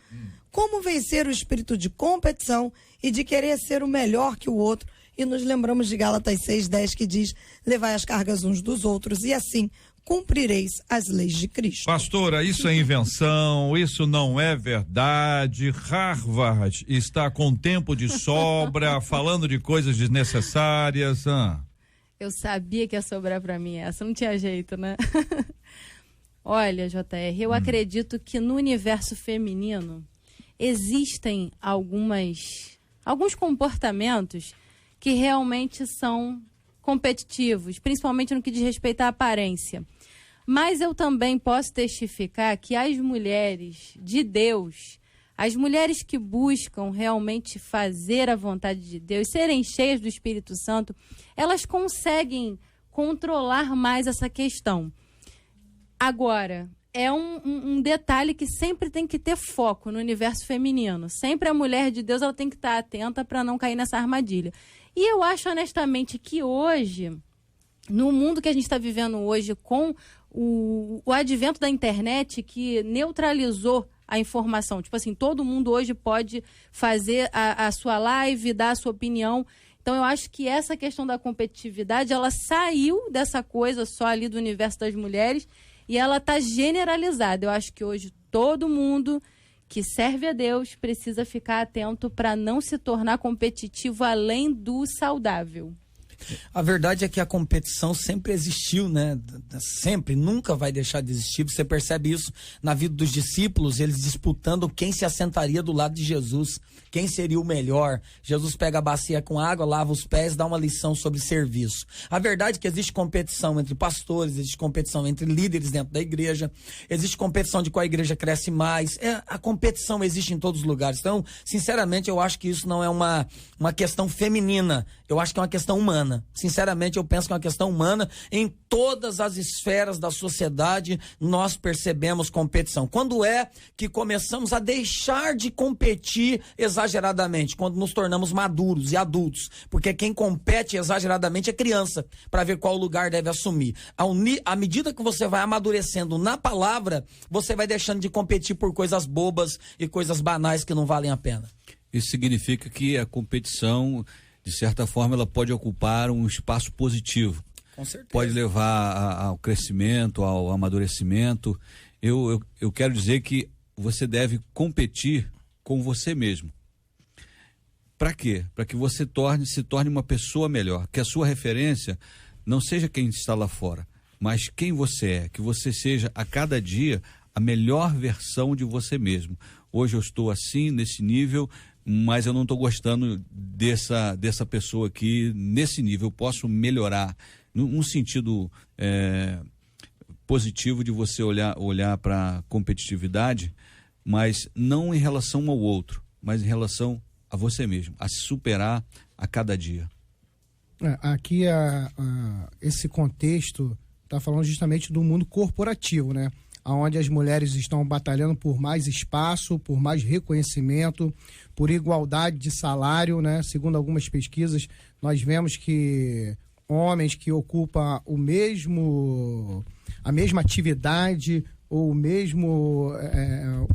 Como vencer o espírito de competição e de querer ser o melhor que o outro? E nos lembramos de Gálatas 6:10, que diz: levai as cargas uns dos outros e assim cumprireis as leis de Cristo. Pastora, isso é invenção, isso não é verdade. Harvard está com tempo de sobra, falando de coisas desnecessárias. Eu sabia que ia sobrar para mim essa, não tinha jeito, né? Olha, JR, eu acredito que no universo feminino existem alguns comportamentos que realmente são competitivos, principalmente no que diz respeito à aparência. Mas eu também posso testificar que as mulheres de Deus, as mulheres que buscam realmente fazer a vontade de Deus, serem cheias do Espírito Santo, elas conseguem controlar mais essa questão. Agora, é um detalhe que sempre tem que ter foco no universo feminino. Sempre a mulher de Deus ela tem que estar atenta para não cair nessa armadilha. E eu acho honestamente que hoje, no mundo que a gente está vivendo hoje, com o advento da internet que neutralizou a informação, tipo assim, todo mundo hoje pode fazer a sua live, dar a sua opinião. Então eu acho que essa questão da competitividade, ela saiu dessa coisa só ali do universo das mulheres e ela está generalizada. Eu acho que hoje todo mundo que serve a Deus precisa ficar atento para não se tornar competitivo além do saudável. A verdade é que a competição sempre existiu, né? Sempre, nunca vai deixar de existir. Você percebe isso na vida dos discípulos, eles disputando quem se assentaria do lado de Jesus, quem seria o melhor. Jesus pega a bacia com água, lava os pés, dá uma lição sobre serviço. A verdade é que existe competição entre pastores, existe competição entre líderes dentro da igreja, existe competição de qual a igreja cresce mais. A competição existe em todos os lugares. Então, sinceramente, eu acho que isso não é uma questão feminina, eu acho que é uma questão humana. Sinceramente, eu penso que é uma questão humana. Em todas as esferas da sociedade, nós percebemos competição. Quando é que começamos a deixar de competir exageradamente? Quando nos tornamos maduros e adultos. Porque quem compete exageradamente é criança, para ver qual lugar deve assumir. À medida que você vai amadurecendo na palavra, você vai deixando de competir por coisas bobas e coisas banais que não valem a pena. Isso significa que a competição, de certa forma, ela pode ocupar um espaço positivo. Com certeza. Pode levar ao crescimento, ao amadurecimento. Eu quero dizer que você deve competir com você mesmo. Para quê? Para que você se torne uma pessoa melhor. Que a sua referência não seja quem está lá fora, mas quem você é. Que você seja, a cada dia, a melhor versão de você mesmo. Hoje eu estou assim, nesse nível, mas eu não estou gostando dessa pessoa aqui, nesse nível. Eu posso melhorar, num sentido positivo de você olhar para a competitividade, mas não em relação ao outro, mas em relação a você mesmo, a se superar a cada dia. Aqui esse contexto está falando justamente do mundo corporativo, né? Onde as mulheres estão batalhando por mais espaço, por mais reconhecimento, por igualdade de salário, né? Segundo algumas pesquisas, nós vemos que homens que ocupam a mesma atividade ou o mesmo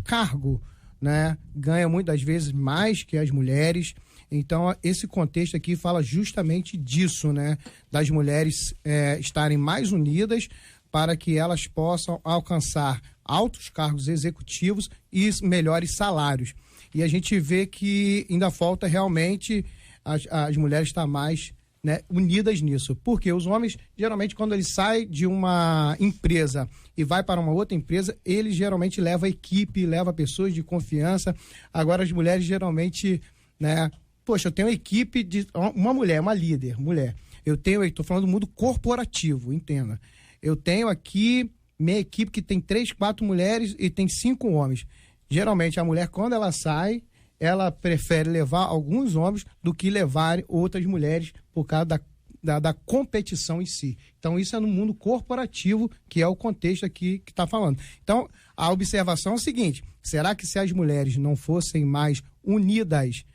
cargo, né, ganham muitas vezes mais que as mulheres. Então, esse contexto aqui fala justamente disso, né? Das mulheres estarem mais unidas para que elas possam alcançar altos cargos executivos e melhores salários. E a gente vê que ainda falta realmente as mulheres estar mais, né, unidas nisso. Porque os homens, geralmente, quando eles saem de uma empresa e vai para uma outra empresa, eles geralmente levam a equipe, levam pessoas de confiança. Agora, as mulheres geralmente, né? Poxa, eu tenho uma equipe de uma mulher, uma líder, mulher. Estou falando do mundo corporativo, entenda. Eu tenho aqui minha equipe que tem 3, 4 mulheres e tem 5 homens. Geralmente, a mulher, quando ela sai, ela prefere levar alguns homens do que levar outras mulheres por causa da competição em si. Então, isso é no mundo corporativo, que é o contexto aqui que está falando. Então, a observação é o seguinte: será que se as mulheres não fossem mais unidas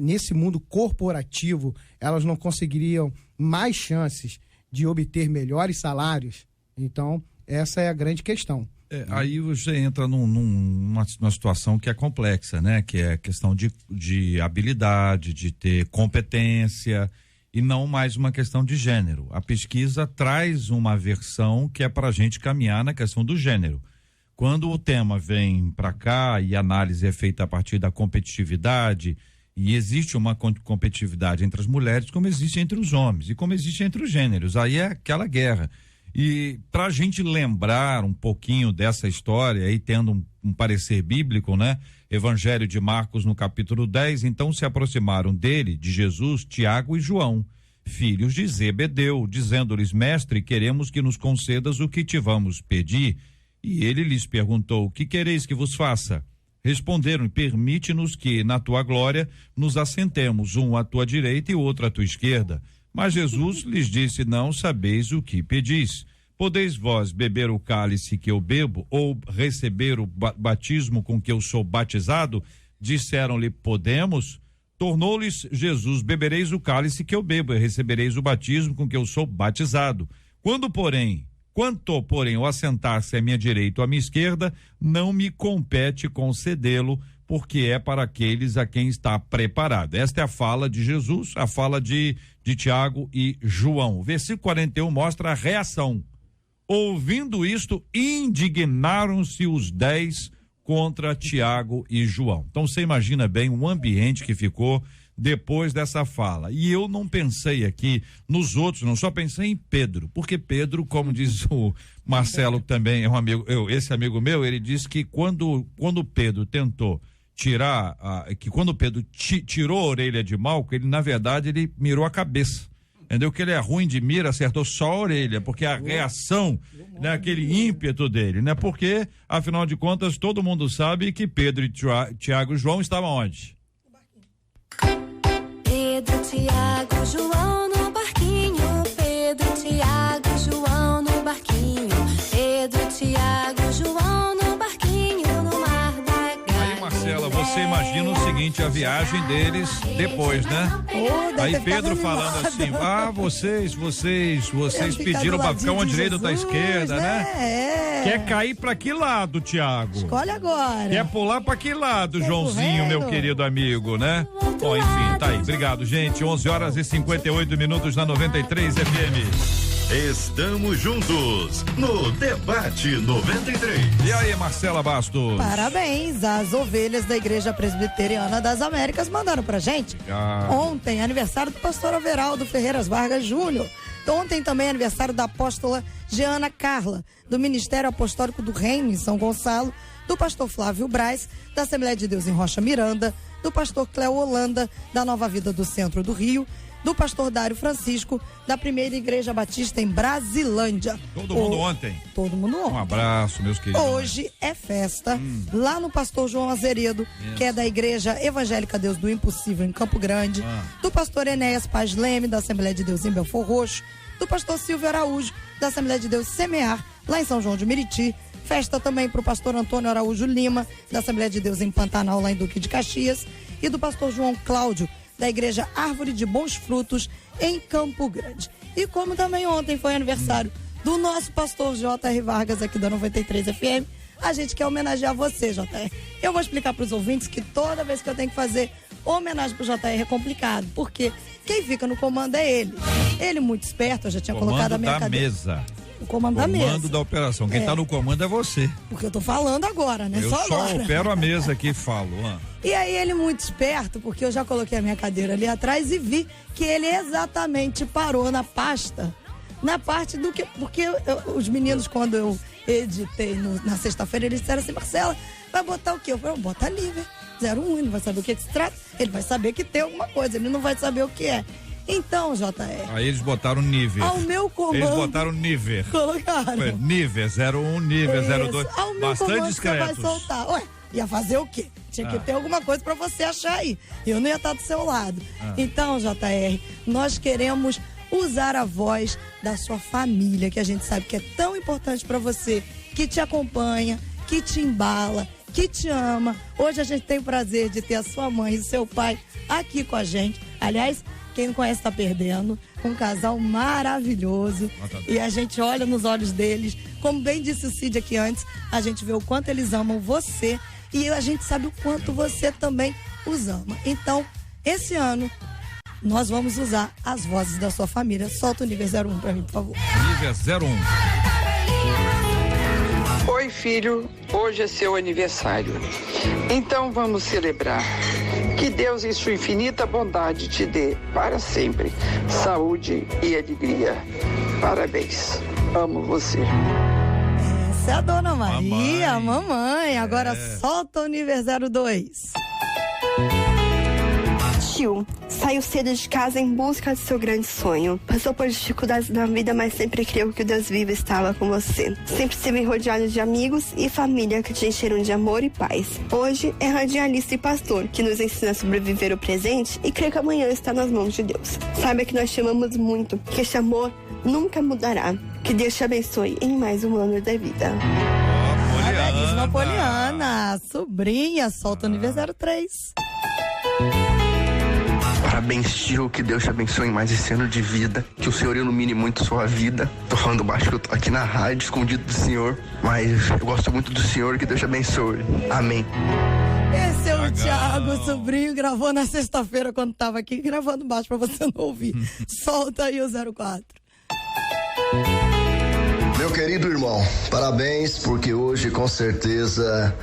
nesse mundo corporativo, elas não conseguiriam mais chances de obter melhores salários? Então, essa é a grande questão. Aí você entra numa situação que é complexa, né? Que é a questão de habilidade, de ter competência, e não mais uma questão de gênero. A pesquisa traz uma versão que é para a gente caminhar na questão do gênero. Quando o tema vem para cá e a análise é feita a partir da competitividade, e existe uma competitividade entre as mulheres como existe entre os homens e como existe entre os gêneros, aí é aquela guerra. E para a gente lembrar um pouquinho dessa história, aí tendo um parecer bíblico, né? Evangelho de Marcos no capítulo 10, então se aproximaram dele, de Jesus, Tiago e João, filhos de Zebedeu, dizendo-lhes: Mestre, queremos que nos concedas o que te vamos pedir. E ele lhes perguntou: que quereis que vos faça? Responderam: permite-nos que na tua glória nos assentemos, um à tua direita e outro à tua esquerda. Mas Jesus lhes disse: não sabeis o que pedis. Podeis vós beber o cálice que eu bebo, ou receber o batismo com que eu sou batizado? Disseram-lhe: podemos. Tornou-lhes Jesus: bebereis o cálice que eu bebo, e recebereis o batismo com que eu sou batizado. Quanto, porém, o assentar-se à minha direita ou à minha esquerda, não me compete concedê-lo, porque é para aqueles a quem está preparado. Esta é a fala de Jesus, a fala de Tiago e João. O versículo 41 mostra a reação. Ouvindo isto, indignaram-se os 10 contra Tiago e João. Então você imagina bem o ambiente que ficou depois dessa fala. E eu não pensei aqui nos outros, não, só pensei em Pedro, porque Pedro, como diz o Marcelo, que também é um amigo, esse amigo meu, ele disse que quando Pedro tentou quando Pedro tirou a orelha de Malco, ele na verdade ele mirou a cabeça. Entendeu? Que ele é ruim de mira, acertou só a orelha, porque a reação, né, aquele ímpeto dele, né? Porque, afinal de contas, todo mundo sabe que Pedro e Tiago e João estavam onde? Pedro, Tiago, João no barquinho. Pedro, Tiago, João no barquinho. Pedro, Tiago, João no barquinho no mar da Galileia. Aí, Marcela, você imagina o seguinte, a viagem deles depois, né? Aí Pedro falando assim: vocês pediram pra ficar uma direita ou da esquerda, né? Quer cair pra que lado, Tiago? Escolhe agora. Quer pular pra que lado, Joãozinho, meu querido amigo, né? Bom, enfim, tá aí. Obrigado, gente. 11h58 na 93 FM. Estamos juntos no Debate 93. E aí, Marcela Bastos? Parabéns, as ovelhas da Igreja Presbiteriana das Américas mandaram pra gente. Ontem, aniversário do pastor Everaldo Ferreiras Vargas Júnior. Ontem também aniversário da apóstola Jeana Carla, do Ministério Apostólico do Reino em São Gonçalo, do pastor Flávio Braz, da Assembleia de Deus em Rocha Miranda, do pastor Cléo Holanda, da Nova Vida do Centro do Rio, do pastor Dário Francisco, da Primeira Igreja Batista em Brasilândia. Todo mundo ontem? Todo mundo ontem. Um abraço, meus queridos. Hoje é festa lá no pastor João Azeredo, que é da Igreja Evangélica Deus do Impossível em Campo Grande, do pastor Enéas Paz Leme, da Assembleia de Deus em Belfor Roxo, do pastor Silvio Araújo, da Assembleia de Deus Semear, lá em São João de Meriti. Festa também para o pastor Antônio Araújo Lima, da Assembleia de Deus em Pantanal, lá em Duque de Caxias, e do pastor João Cláudio, da Igreja Árvore de Bons Frutos, em Campo Grande. E como também ontem foi aniversário do nosso pastor J.R. Vargas, aqui da 93 FM, a gente quer homenagear você, J.R. Eu vou explicar para os ouvintes que toda vez que eu tenho que fazer homenagem pro J.R. é complicado, porque quem fica no comando é ele. Ele muito esperto, eu já tinha colocado a minha cadeira. Mesa. O comando da mesa. Comando da operação. Quem tá no comando é você. Porque eu tô falando agora, né? Eu só opero a mesa aqui e falo. E aí ele muito esperto, porque eu já coloquei a minha cadeira ali atrás e vi que ele exatamente parou na pasta, na parte do que... Porque os meninos, quando eu editei na sexta-feira, eles disseram assim: Marcela, vai botar o quê? Eu falei: bota nível 01, ele vai saber o que se trata, ele vai saber que tem alguma coisa, ele não vai saber o que é. Então, JR. Aí eles botaram nível. Ao meu comando. Eles botaram nível. Colocaram. Nível 01, nível 02. Ao meu bastante comando discretos. você vai soltar. Ué, Ia fazer o quê? Tinha que ter alguma coisa pra você achar aí. Eu não ia estar do seu lado. Então, JR, nós queremos usar a voz da sua família, que a gente sabe que é tão importante pra você, que te acompanha, que te embala, que te ama. Hoje a gente tem o prazer de ter a sua mãe e o seu pai aqui com a gente. Aliás, quem não conhece tá perdendo. Um casal maravilhoso. E a gente olha nos olhos deles. Como bem disse o Cid aqui antes, a gente vê o quanto eles amam você e a gente sabe o quanto você também os ama. Então, esse ano, nós vamos usar as vozes da sua família. Solta o nível 01 pra mim, por favor. Nível 01. Oi, filho, hoje é seu aniversário. Então vamos celebrar. Que Deus em sua infinita bondade te dê para sempre saúde e alegria. Parabéns. Amo você. Essa é a Dona Maria, mamãe. Agora solta o nível 02. Tio, saiu cedo de casa em busca de seu grande sonho. Passou por dificuldades na vida, mas sempre creu que o Deus vivo estava com você. Sempre esteve rodeado de amigos e família que te encheram de amor e paz. Hoje é radialista e pastor, que nos ensina a sobreviver o presente e crer que amanhã está nas mãos de Deus. Saiba que nós te amamos muito, que este amor nunca mudará. Que Deus te abençoe em mais um ano da vida. Carisma Poliana, sobrinha, solta o nível 03. Parabéns, tio, que Deus te abençoe em mais esse ano de vida, que o Senhor ilumine muito sua vida. Tô falando baixo que eu tô aqui na rádio, escondido do Senhor, mas eu gosto muito do Senhor, que Deus te abençoe. Amém. Esse é o Thiago, sobrinho, gravou na sexta-feira quando tava aqui, gravando baixo pra você não ouvir. Solta aí o 04. Meu querido irmão, parabéns, porque hoje com certeza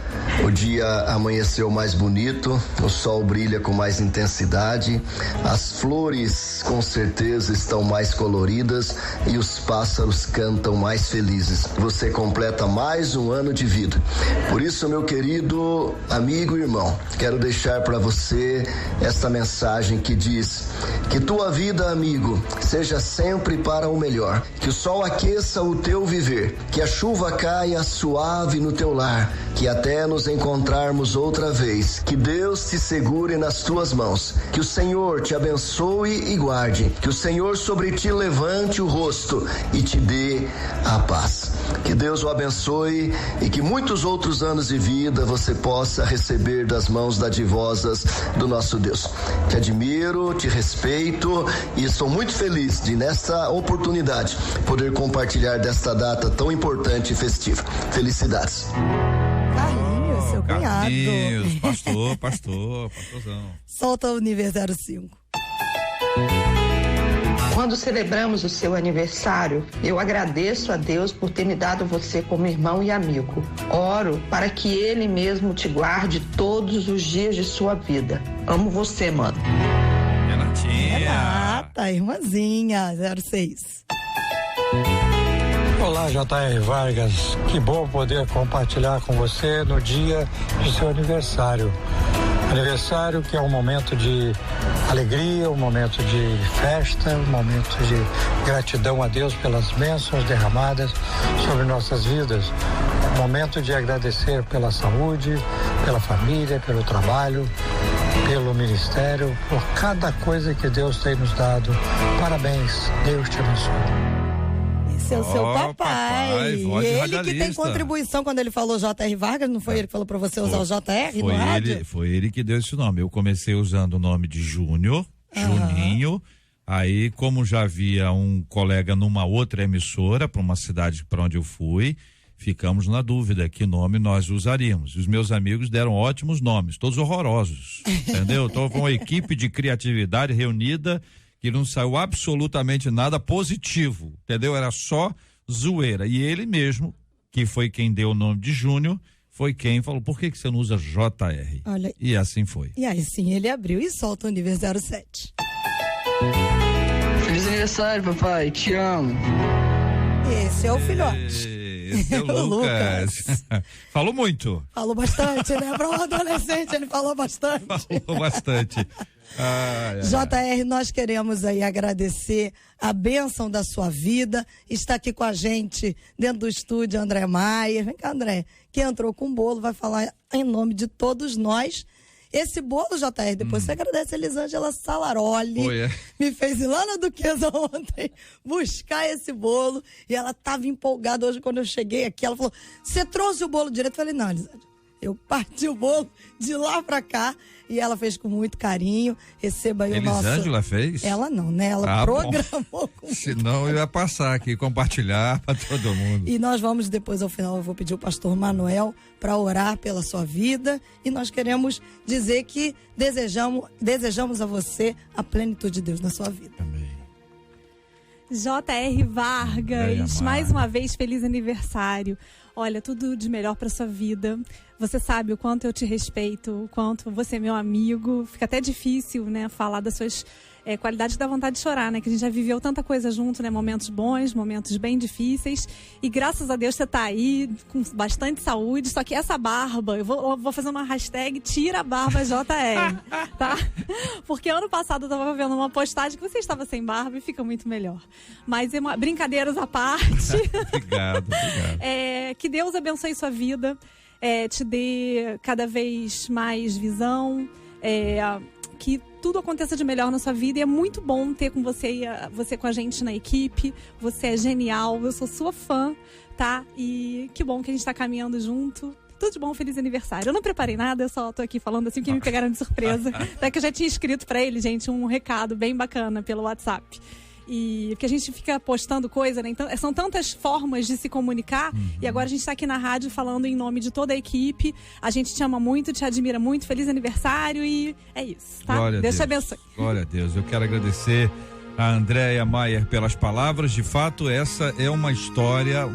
o dia amanheceu mais bonito, o sol brilha com mais intensidade, as flores com certeza estão mais coloridas e os pássaros cantam mais felizes. Você completa mais um ano de vida. Por isso, meu querido amigo e irmão, quero deixar para você esta mensagem que diz: que tua vida, amigo, seja sempre para o melhor, que o sol aqueça o teu viver, que a chuva caia suave no teu lar, que até nos encontrarmos outra vez, que Deus te segure nas tuas mãos, que o Senhor te abençoe e guarde, que o Senhor sobre ti levante o rosto e te dê a paz. Que Deus o abençoe e que muitos outros anos de vida você possa receber das mãos dadivosas do nosso Deus. Te admiro, te respeito e estou muito feliz de, nesta oportunidade, poder compartilhar desta data tão importante e festiva. Felicidades. Carlinhos, seu cunhado. Carlinhos, pastorzão. Solta o nível 05. Quando celebramos o seu aniversário, eu agradeço a Deus por ter me dado você como irmão e amigo. Oro para que Ele mesmo te guarde todos os dias de sua vida. Amo você, mano. Renata, irmãzinha, 06. Olá, J.R. Vargas. Que bom poder compartilhar com você no dia do seu aniversário. Aniversário que é um momento de alegria, um momento de festa, um momento de gratidão a Deus pelas bênçãos derramadas sobre nossas vidas. Um momento de agradecer pela saúde, pela família, pelo trabalho, pelo ministério, por cada coisa que Deus tem nos dado. Parabéns, Deus te abençoe. Esse é o seu papai. Ele radialista. Que tem contribuição quando ele falou J.R. Vargas, não foi ele que falou pra você usar o J.R. no rádio? Foi ele que deu esse nome. Eu comecei usando o nome de Júnior, Juninho. Aí, como já havia um colega numa outra emissora, para uma cidade para onde eu fui, ficamos na dúvida que nome nós usaríamos. Os meus amigos deram ótimos nomes, todos horrorosos, entendeu? Então, foi uma equipe de criatividade reunida que não saiu absolutamente nada positivo, entendeu? Era só zoeira. E ele mesmo, que foi quem deu o nome de Júnior, foi quem falou: por que você não usa JR? Olha, e assim foi. E aí sim, ele abriu e solta o nível 07. Feliz aniversário, papai, te amo. Esse é o filhote. Esse é o Lucas. Falou muito. Falou bastante, né? Para um adolescente, ele falou bastante. Falou bastante. JR, nós queremos aí agradecer a bênção da sua vida. Está aqui com a gente dentro do estúdio André Maier. Vem cá, André, que entrou com o bolo, vai falar em nome de todos nós. Esse bolo, JR, depois você agradece a Elisângela Salaroli. Me fez ir lá na Duquesa ontem buscar esse bolo. E ela estava empolgada hoje quando eu cheguei aqui. Ela falou, você trouxe o bolo direito? Eu falei, não, Elisângela. Eu parti o bolo de lá pra cá e ela fez com muito carinho. Receba aí o nosso... Elisângela fez? Ela não, né? Ela programou com... Senão eu ia passar aqui, compartilhar para todo mundo. E nós vamos depois, ao final, eu vou pedir o pastor Manuel para orar pela sua vida. E nós queremos dizer que desejamos a você a plenitude de Deus na sua vida. Amém. J.R. Vargas, mais uma vez, feliz aniversário. Olha, tudo de melhor para sua vida. Você sabe o quanto eu te respeito, o quanto você é meu amigo. Fica até difícil, né, falar das suas qualidades que dá vontade de chorar, né? Que a gente já viveu tanta coisa junto, né? Momentos bons, momentos bem difíceis. E graças a Deus você tá aí com bastante saúde. Só que essa barba, eu vou fazer uma hashtag tira a barba JR, tá? Porque ano passado eu tava vendo uma postagem que você estava sem barba e fica muito melhor. Mas brincadeiras à parte. Obrigado. Que Deus abençoe sua vida, te dê cada vez mais visão, que tudo aconteça de melhor na sua vida. E é muito bom ter com você com a gente na equipe. Você é genial, eu sou sua fã, tá? E que bom que a gente tá caminhando junto. Tudo de bom, feliz aniversário. Eu não preparei nada, eu só tô aqui falando assim, que me pegaram de surpresa. Até que eu já tinha escrito pra ele, gente, um recado bem bacana pelo WhatsApp. E porque a gente fica postando coisa, né? Então, são tantas formas de se comunicar. E agora a gente tá aqui na rádio falando em nome de toda a equipe. A gente te ama muito, te admira muito. Feliz aniversário e é isso, tá? Glória Deus te abençoe. Glória a Deus. Eu quero agradecer a Andréia Maier pelas palavras. De fato, essa é uma história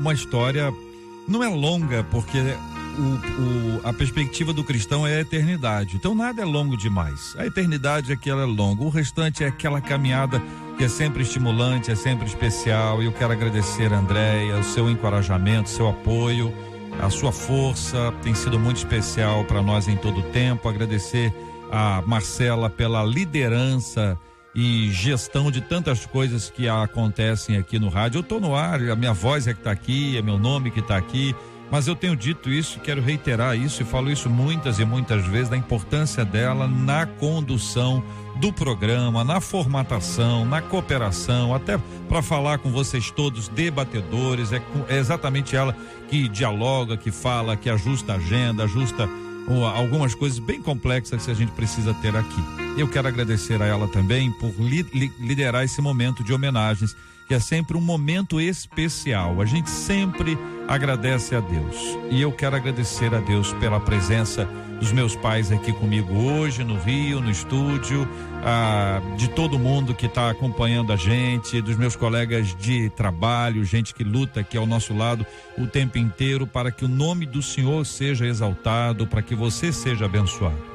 não é longa, porque a perspectiva do cristão é a eternidade. Então nada é longo demais. A eternidade é que ela é longa. O restante é aquela caminhada que é sempre estimulante, é sempre especial. E eu quero agradecer a Andréia, o seu encorajamento, o seu apoio, a sua força. Tem sido muito especial para nós em todo o tempo. Agradecer a Marcela pela liderança e gestão de tantas coisas que acontecem aqui no rádio. Eu tô no ar, a minha voz é que tá aqui, é meu nome que tá aqui. Mas eu tenho dito isso, quero reiterar isso e falo isso muitas e muitas vezes, da importância dela na condução do programa, na formatação, na cooperação, até para falar com vocês todos, debatedores. É exatamente ela que dialoga, que fala, que ajusta a agenda, ajusta algumas coisas bem complexas que a gente precisa ter aqui. Eu quero agradecer a ela também por liderar esse momento de homenagens, que é sempre um momento especial. A gente sempre agradece a Deus. E eu quero agradecer a Deus pela presença dos meus pais aqui comigo hoje, no Rio, no estúdio, de todo mundo que está acompanhando a gente, dos meus colegas de trabalho, gente que luta aqui ao nosso lado o tempo inteiro para que o nome do Senhor seja exaltado, para que você seja abençoado.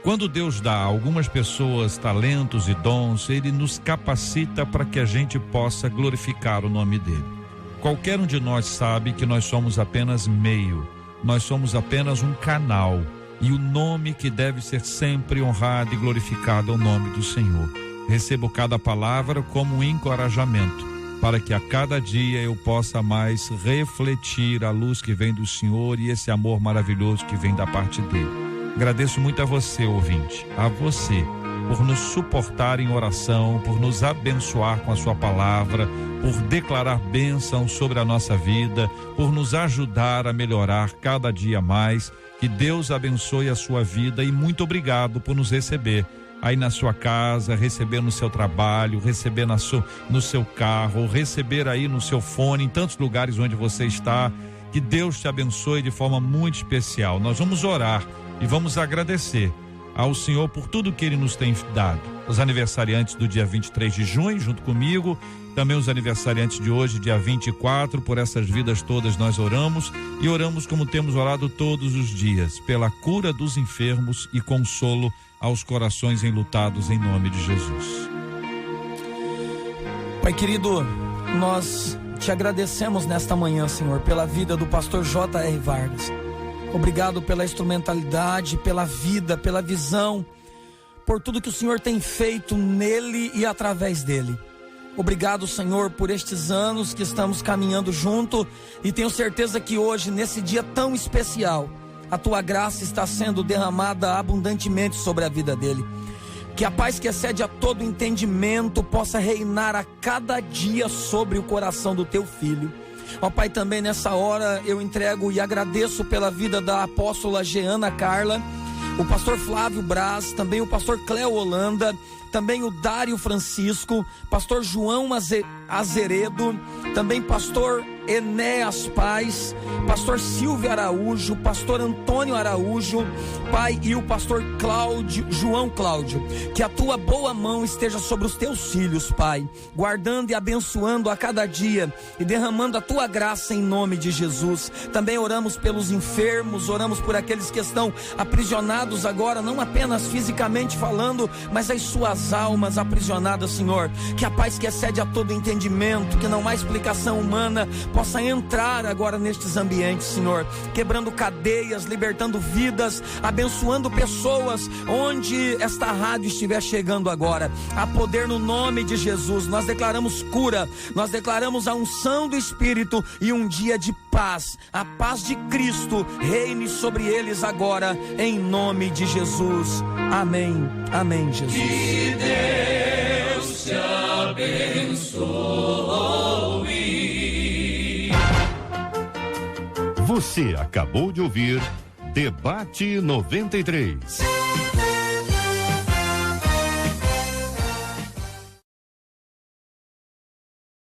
Quando Deus dá a algumas pessoas talentos e dons, Ele nos capacita para que a gente possa glorificar o nome dEle. Qualquer um de nós sabe que nós somos apenas meio, nós somos apenas um canal, e o nome que deve ser sempre honrado e glorificado é o nome do Senhor. Recebo cada palavra como um encorajamento, para que a cada dia eu possa mais refletir a luz que vem do Senhor e esse amor maravilhoso que vem da parte dEle. Agradeço muito a você, ouvinte, a você, por nos suportar em oração, por nos abençoar com a sua palavra, por declarar bênção sobre a nossa vida, por nos ajudar a melhorar cada dia mais. Que Deus abençoe a sua vida e muito obrigado por nos receber aí na sua casa, receber no seu trabalho, receber no seu carro, receber aí no seu fone, em tantos lugares onde você está. Que Deus te abençoe de forma muito especial. Nós vamos orar e vamos agradecer ao Senhor por tudo que Ele nos tem dado. Os aniversariantes do dia 23 de junho, junto comigo, também os aniversariantes de hoje, dia 24, por essas vidas todas nós oramos e oramos como temos orado todos os dias, pela cura dos enfermos e consolo aos corações enlutados em nome de Jesus. Pai querido, nós te agradecemos nesta manhã, Senhor, pela vida do pastor J.R. Vargas. Obrigado pela instrumentalidade, pela vida, pela visão, por tudo que o Senhor tem feito nele e através dele. Obrigado, Senhor, por estes anos que estamos caminhando junto, e tenho certeza que hoje, nesse dia tão especial, a tua graça está sendo derramada abundantemente sobre a vida dele. Que a paz que excede a todo entendimento possa reinar a cada dia sobre o coração do teu filho. Ó Pai, também nessa hora eu entrego e agradeço pela vida da apóstola Jeana Carla, o pastor Flávio Braz, também o pastor Cléo Holanda, também o Dário Francisco, pastor João Azeredo, também pastor Enéas Paz, pastor Silvio Araújo, pastor Antônio Araújo, Pai, e o pastor João Cláudio. Que a tua boa mão esteja sobre os teus filhos, Pai, guardando e abençoando a cada dia e derramando a tua graça em nome de Jesus. Também oramos pelos enfermos, oramos por aqueles que estão aprisionados agora, não apenas fisicamente falando, mas as suas almas aprisionadas, Senhor. Que a paz que excede a todo entendimento, que não há explicação humana, possa entrar agora nestes ambientes, Senhor, quebrando cadeias, libertando vidas, abençoando pessoas onde esta rádio estiver chegando agora. Há poder no nome de Jesus. Nós declaramos cura, nós declaramos a unção do Espírito e um dia de paz. A paz de Cristo reine sobre eles agora, em nome de Jesus. Amém. Amém, Jesus. Que Deus te abençoe. Você acabou de ouvir Debate 93.